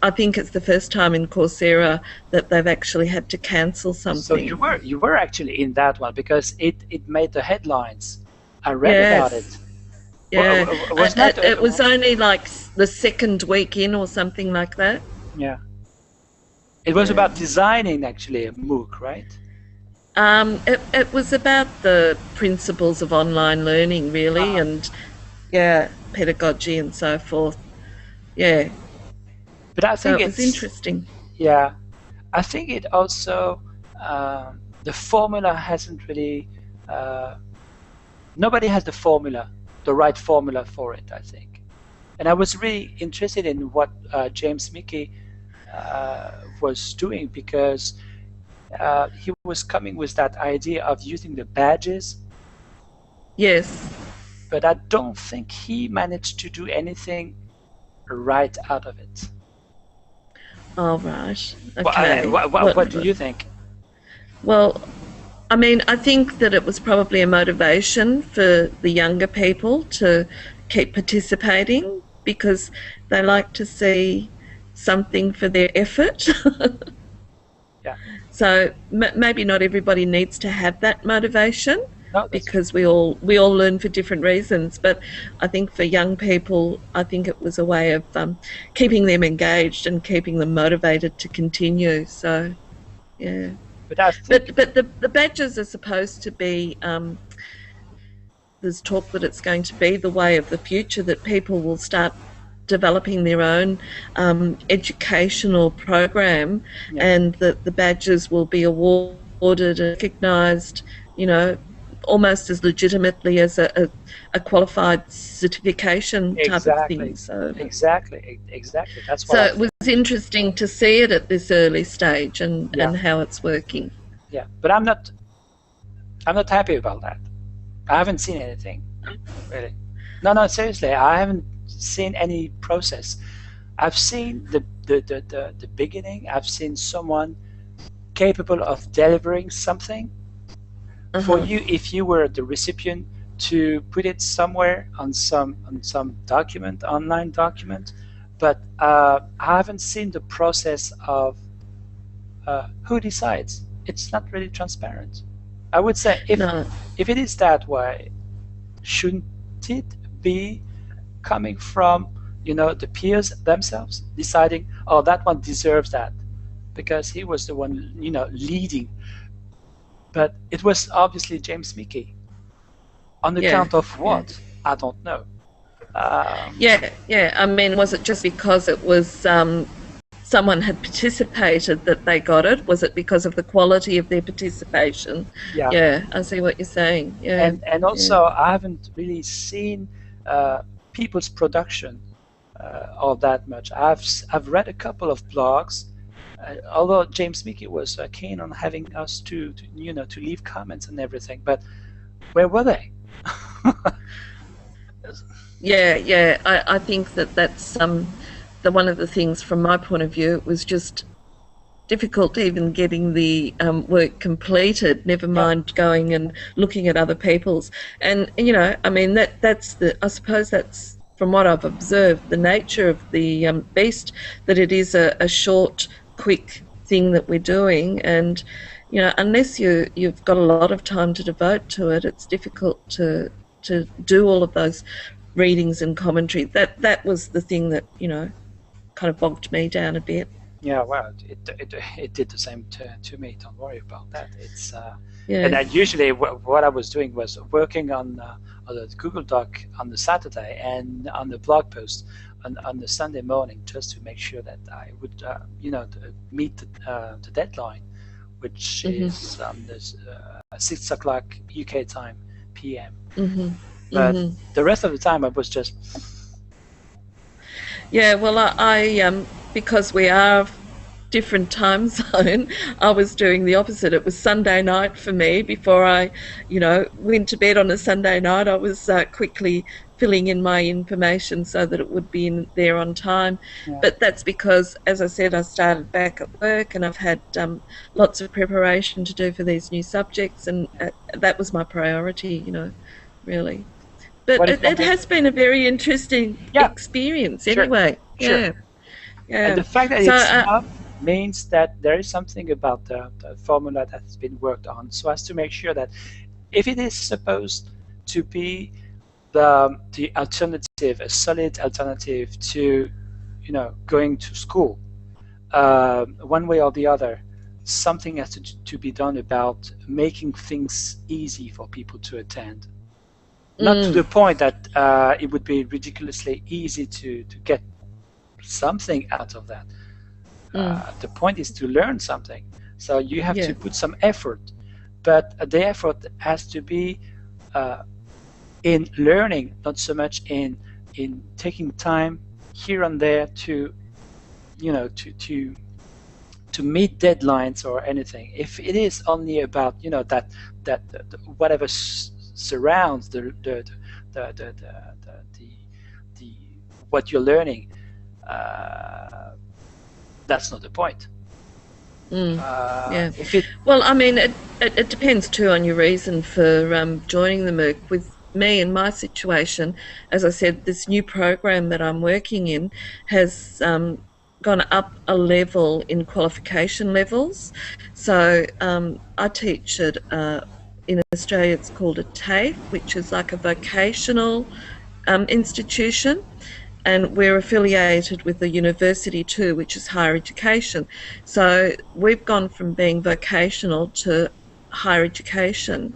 I think it's the first time in Coursera that they've actually had to cancel So you something. were you were actually in that one because it made the headlines. I read about Yes, it. yeah. Was not It was only like the second week in or something like that. yeah. It was Yeah. about designing actually a MOOC, right? It was about the principles of online learning, really, Uh-huh. and yeah, pedagogy and so forth. Yeah. But I So think it was it's interesting. yeah. I think it also the formula hasn't really. Uh, Nobody has the formula, the right formula for it. I think, and I was really interested in what James Mickey was doing, because he was coming with that idea of using the badges, Yes. but I don't think he managed to do anything right out of it. All right. Well, Okay. what do you think? Well, I mean, I think that it was probably a motivation for the younger people to keep participating because they like to see something for their effort. Yeah, So maybe not everybody needs to have that motivation no, that's true. because we all learn for different reasons. But I think for young people, I think it was a way of keeping them engaged and keeping them motivated to continue. So yeah. But I think, But the badges are supposed to be. There's talk that it's going to be the way of the future, that people will start developing their own educational program, yeah, and that the badges will be awarded and recognised, you know, almost as legitimately as a qualified certification type of thing. exactly, So, exactly. That's what so I it was think. interesting to see it at this early stage Yeah, and how it's working. yeah. But I'm not happy about that. I haven't seen anything really. No, no, seriously, I haven't seen any process. I've seen the beginning. I've seen someone capable of delivering something for Uh-huh. you if you were the recipient, to put it somewhere on some document, online document. But I haven't seen the process of who decides. It's not really transparent. I would say, No, if it is that way, shouldn't it be coming from, the peers themselves deciding, oh, that one deserves that because he was the one, leading. But it was obviously James Mickey. On yeah, account of yeah. what? I don't know. Um, Yeah. I mean, was it just because it was someone had participated that they got it? Was it because of the quality of their participation? yeah, Yeah, I see what you're saying. Yeah, and yeah. also I haven't really seen uh, people's production all that much. I've read a couple of blogs. Although James Mickey was keen on having us to leave comments and everything, but where were they? Yeah. I think that that's the one of the things from my point of view. It was just difficult even getting the work completed, never Yeah, mind going and looking at other people's. And I mean that's the I suppose that's from what I've observed the nature of the beast, that it is a short, quick thing that we're doing, and unless you've got a lot of time to devote to it, it's difficult to do all of those readings and commentary. That was the thing that kind of bogged me down a bit. yeah. Well, it did the same to me. Don't worry about that. It's and Yeah. I usually what I was doing was working on the Google Doc on the Saturday and on the blog post on the Sunday morning, just to make sure that I would meet the deadline, which Mhm. is 6 o'clock UK time PM. Mhm. But Mhm. the rest of the time I was just, Yeah, well, because we are different time zone, I was doing the opposite. It was Sunday night for me before I, went to bed on a Sunday night. I was quickly filling in my information so that it would be in there on time. yeah, But that's because, as I said, I started back at work and I've had lots of preparation to do for these new subjects, and yeah. that was my priority, really. But But if it has been a very interesting yeah, experience sure, anyway. sure. Yeah, And yeah. the fact that So, it's up means that there is something about the formula that has been worked on, so as to make sure that if it is supposed to be the alternative, a solid alternative to going to school, one way or the other, something has to be done about making things easy for people to attend. Not to the mm, point that it would be ridiculously easy to get something out of that. mm, The point is to learn something. So you have to yeah, put some effort, but the effort has to be uh, in learning, not so much in taking time here and there to to meet deadlines or anything. If it is only about that whatever surrounds the what you're learning, that's not the point. Yeah. If it Well, I mean, it depends too on your reason for joining the MOOC. With me in my situation, as I said, this new program that I'm working in has gone up a level in qualification levels. So I teach at, in Australia, it's called a TAFE, which is like a vocational institution, and we're affiliated with the university too, which is higher education. So we've gone from being vocational to higher education,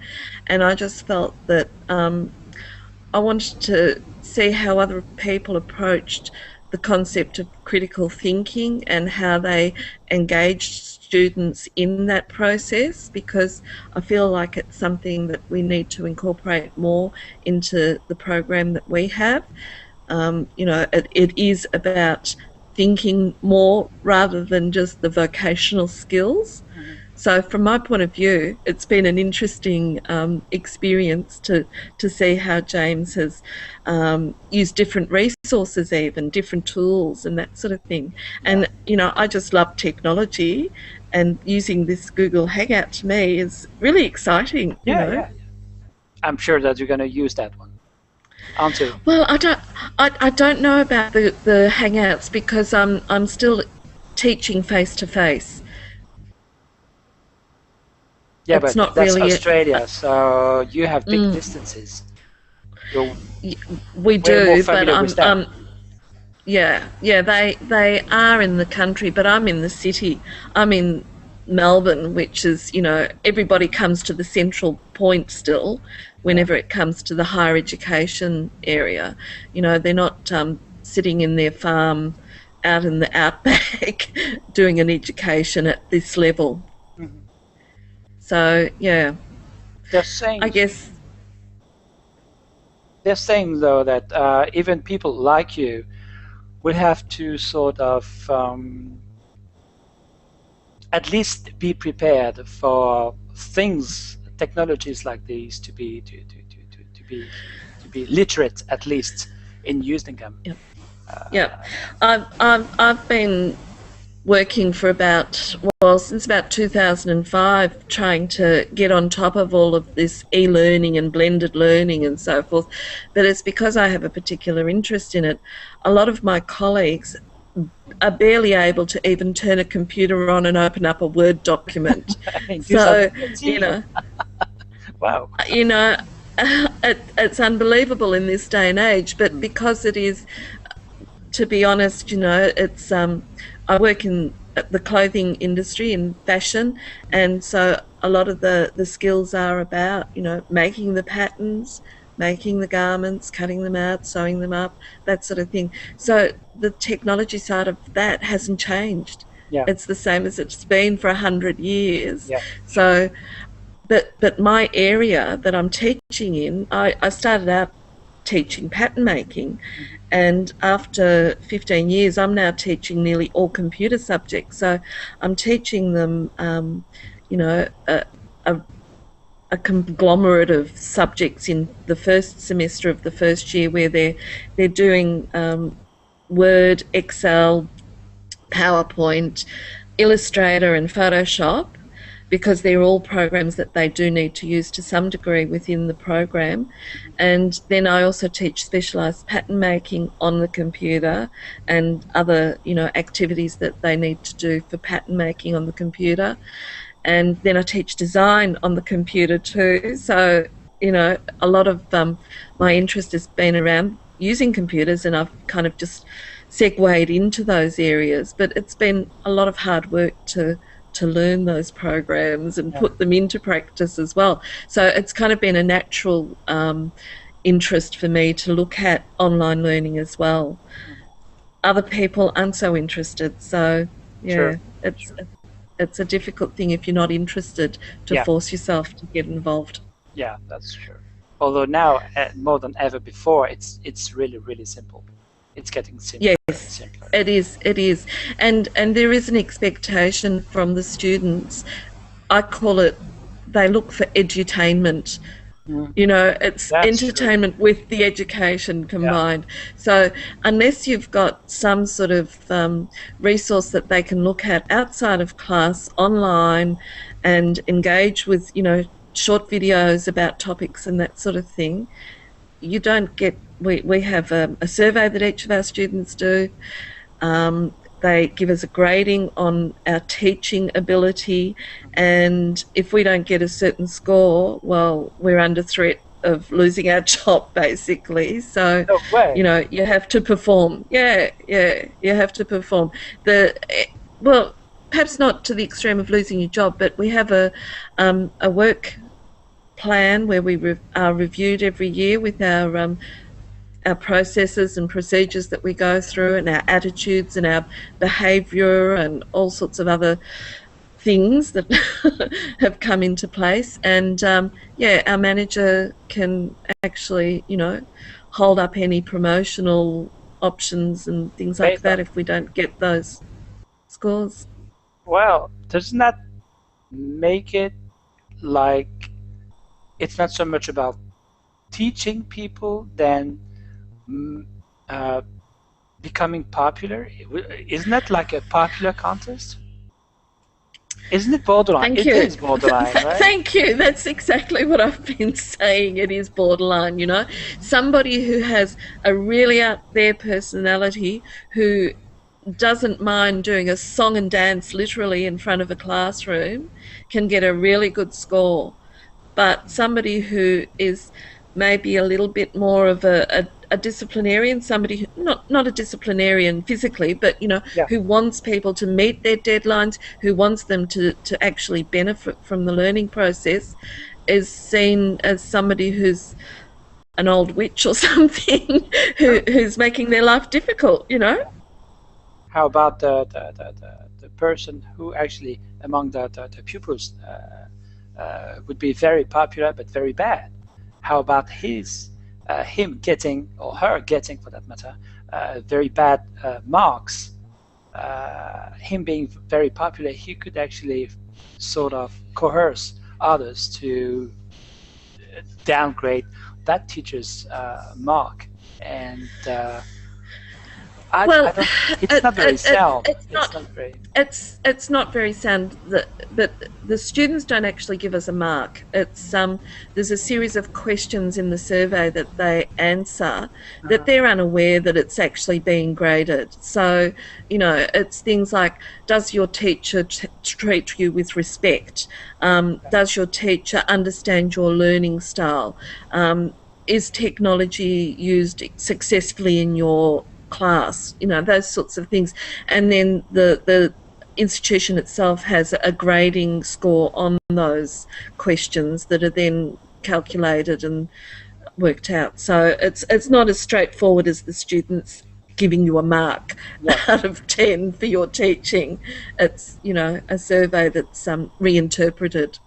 and I just felt that I wanted to see how other people approached the concept of critical thinking and how they engaged students in that process, because I feel like it's something that we need to incorporate more into the program that we have. It is about thinking more rather than just the vocational skills. So, from my point of view, it's been an interesting experience to see how James has used different resources, even different tools, and that sort of thing. yeah And I just love technology, and using this Google Hangout to me is really exciting. yeah, I'm sure that you're going to use that one, aren't you? Well, I don't know about the Hangouts because I'm still teaching face to face. Yeah, It's but not that's really Australia, so you have big mm, distances. You're we way more do, but familiar with that. yeah, they are in the country, but I'm in the city. I'm in Melbourne, which is, everybody comes to the central point still Yeah. whenever it comes to the higher education area. They're not sitting in their farm out in the outback doing an education at this level. Mhm. So, yeah, They're I saying guess, they're saying though that even people like you will have to sort of at least be prepared for things, technologies like these to be literate at least in using them. yeah, yeah. Uh, I've been working for since about 2005, trying to get on top of all of this e-learning and blended learning and so forth. But it's because I have a particular interest in it. A lot of my colleagues are barely able to even turn a computer on and open up a Word document. in So, you 2013, know, wow. you know, it's unbelievable in this day and age. But Mm, because it is, to be honest, it's I work in the clothing industry in fashion, and so a lot of the skills are about making the patterns, making the garments, cutting them out, sewing them up, that sort of thing. So the technology side of that hasn't changed. yeah, It's the same as it's been for 100 years. yeah, sure. So but my area that I'm teaching in, I started out teaching pattern making, Mhm. and after 15 years I'm now teaching nearly all computer subjects. So I'm teaching them you know a, a conglomerate of subjects in the first semester of the first year, where they're doing Word, Excel, PowerPoint, Illustrator, and Photoshop, because they're all programs that they do need to use to some degree within the program. And then I also teach specialised pattern making on the computer and other, activities that they need to do for pattern making on the computer. And then I teach design on the computer too. So, a lot of my interest has been around using computers, and I've kind of just segued into those areas. But it's been a lot of hard work to learn those programs and Yeah. put them into practice as well. So it's kind of been a natural interest for me to look at online learning as well. Mhm. Other people aren't so interested, so Sure, yeah, it's sure. it's a difficult thing if you're not interested to Yeah, force yourself to get involved. yeah, that's true. Although now, more than ever before, it's really really simple. It's getting simpler and Yes, simpler. it is, and there is an expectation from the students. I call it, they look for edutainment. Mm, You know, it's that's true. entertainment with the education Yeah. combined. So unless you've got some sort of resource that they can look at outside of class, online, and engage with, you know, short videos about topics and that sort of thing, you don't get. We have a survey that each of our students do. They give us a grading on our teaching ability, and if we don't get a certain score, well, we're under threat of losing our job, basically. So, No you way. know, you have to perform. Yeah, yeah, you have to perform. The well, perhaps not to the extreme of losing your job, but we have a work plan where are reviewed every year with our processes and procedures that we go through, and our attitudes and our behaviour and all sorts of other things that have come into place. And yeah, our manager can actually, you know, hold up any promotional options and things like Based that on, if we don't get those scores. well, doesn't that make it like it's not so much about teaching people than mm, uh, becoming popular? Isn't that like a popular contest? Isn't it borderline? Thank It you. is borderline, right? Thank you. That's exactly what I've been saying. It is borderline, you know. Somebody who has a really out there personality, who doesn't mind doing a song and dance literally in front of a classroom, can get a really good score. But somebody who is maybe a little bit more of a disciplinarian, somebody who, not a disciplinarian physically, but you know, Yeah. who wants people to meet their deadlines, who wants them to actually benefit from the learning process, is seen as somebody who's an old witch or something, Sure. who's making their life difficult, you know. How about the person who actually among the pupils would be very popular but very bad? How about him getting, or her getting for that matter, very bad marks? Him being very popular, he could actually sort of coerce others to downgrade that teacher's mark. And I Well, don't, it's not very sound. it's It's not. not very, It's not very sound. But the students don't actually give us a mark. It's there's a series of questions in the survey that they answer that uh, they're unaware that it's actually being graded. So, you know, it's things like, does your teacher treat you with respect? Does your teacher understand your learning style? Is technology used successfully in your class? You know, those sorts of things. And then the institution itself has a grading score on those questions that are then calculated and worked out. So it's not as straightforward as the students giving you a mark yeah, out of 10 for your teaching. It's, you know, a survey that's reinterpreted.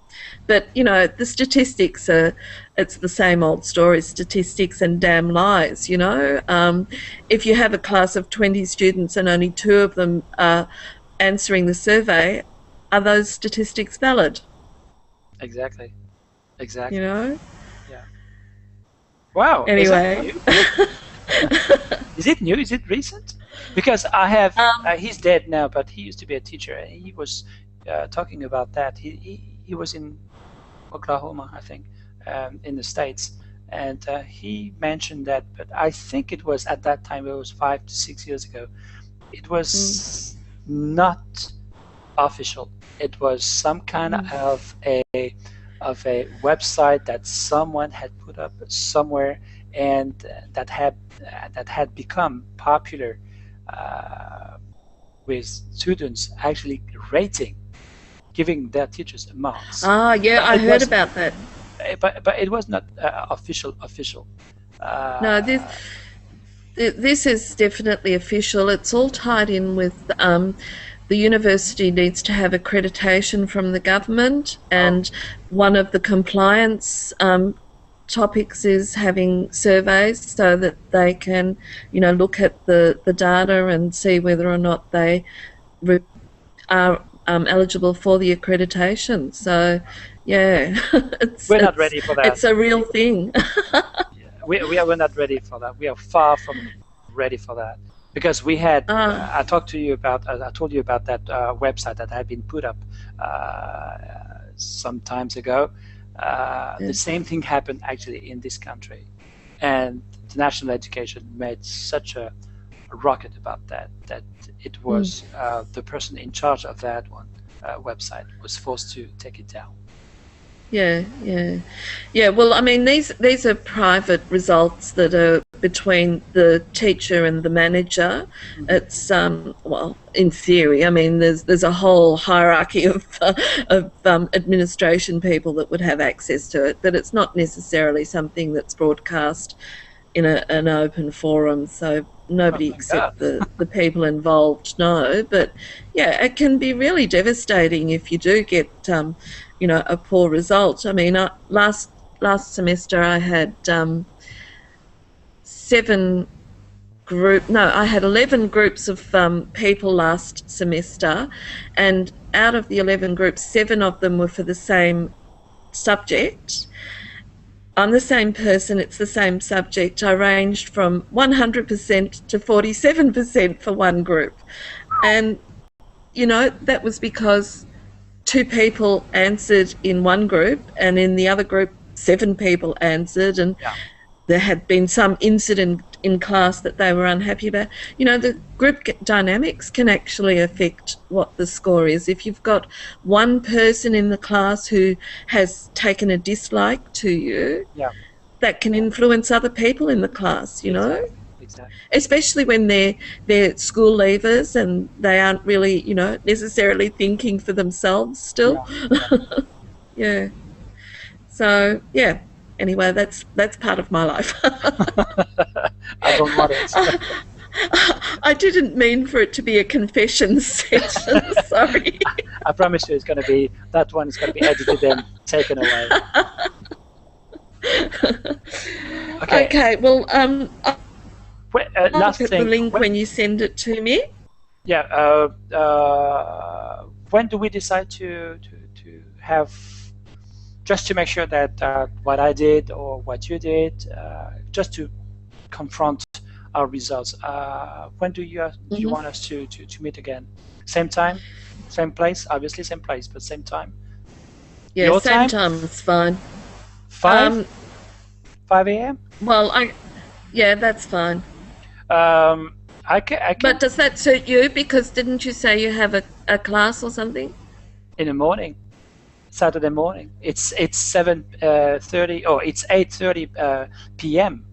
But, you know, the statistics are, it's the same old story, statistics and damn lies, you know. If you have a class of 20 students and only two of them are answering the survey, are those statistics valid? exactly, You exactly. know? Yeah. Wow, is that Anyway. new? Is it new? Is it recent? Because I have, he's dead now, but he used to be a teacher, and he was talking about that. He was in Oklahoma, I think, in the States, and he mentioned that. But I think it was at that time, it was 5 to 6 years ago. It Mm, was not official. It was some kind mm. of a website that someone had put up somewhere, and that had become popular uh, with students actually rating, giving their teachers marks. Ah, yeah, But I it heard wasn't. about that. But it was not official. No, Uh, this is definitely official. It's all tied in with the university needs to have accreditation from the government, oh, and one of the compliance topics is having surveys so that they can, look at the data and see whether or not they are eligible for the accreditation. So, yeah, it's We're not it's ready for that. it's a real thing. We're not ready for that. We are far from ready for that because we had. Ah, I talked to you about. I told you about that website that had been put up some times ago. The yeah. same thing happened actually in this country, and the national education made such a rocket about that it Mm. was the person in charge of that one website was forced to take it down. Yeah, yeah, yeah. Well, I mean, these are private results that are between the teacher and the manager. Hmm. It's well, in theory, I mean, there's a whole hierarchy of administration people that would have access to it, but it's not necessarily something that's broadcast in an open forum, so Oh nobody my God. except the people involved know. But yeah, it can be really devastating if you do get a poor result. I mean, last semester I had seven I had 11 groups of people last semester, and out of the 11 groups, seven of them were for the same subject. I'm the same person, it's the same subject. I ranged from 100% to 47% for one group. And, that was because two people answered in one group, and in the other group, seven people answered. And Yeah. there had been some incident in class that they were unhappy about. The group dynamics can actually affect what the score is. If you've got one person in the class who has taken a dislike to you, Yeah. that can influence other people in the class, Exactly. Exactly. especially when they're school leavers and they aren't really, necessarily thinking for themselves still. Yeah. Yeah. Yeah. So, yeah. Anyway, that's part of my life. I don't want it. I didn't mean for it to be a confession session. Sorry. I promise you, it's going to be that one is going to be edited and taken away. Okay. Okay. Well, I'll look Last at the thing. link when you send it to me. Yeah. When do we decide to have just to make sure that what I did or what you did, just to confront our results. When do you Hmm. want us to meet again? Same time, same place. Obviously, same place, but same time. Yeah, Your same time, time is fine. five Um, 5 a.m. well, yeah, that's fine. Um, I can But does that suit you? Because didn't you say you have a class or something? in the morning, Saturday morning. It's 7:30 or it's 8:30 p.m.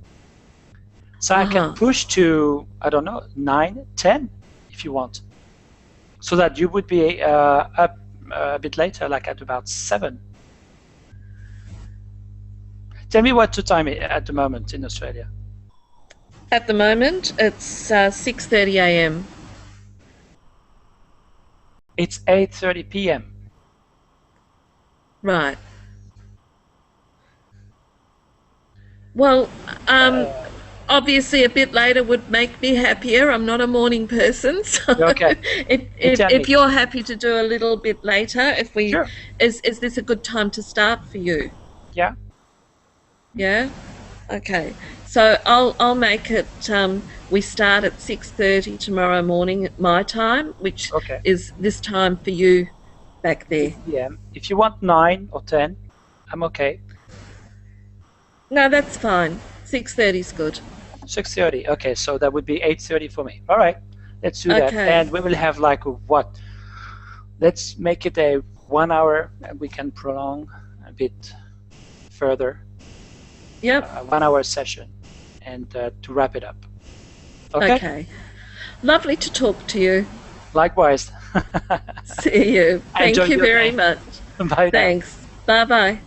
So I can Uh-huh. push to, I don't know, 9, 10 if you want. So that you would be up a bit later, like at about 7. Tell me what the time at the moment in Australia. At the moment, it's 6:30 a.m. It's 8:30 p.m. Right. Well, Uh, obviously a bit later would make me happier. I'm not a morning person, so okay, if you if, tell if me. you're happy to do a little bit later, if we Sure. is this a good time to start for you? Yeah. Yeah? Okay. So I'll make it we start at 6:30 tomorrow morning at my time, which Okay. is this time for you back there. 8 p.m. If you want 9 or 10, I'm okay. No, that's fine. 6:30 is good. 6:30. Okay, so that would be 8:30 for me. All right. Let's do that. Okay. And we will have like a what? Let's make it a 1 hour and we can prolong a bit further. Yep. 1 hour session and to wrap it up. Okay? Okay. Lovely to talk to you. Likewise. See you. I Thank enjoyed you your very day. much. Bye now. Thanks. Bye bye.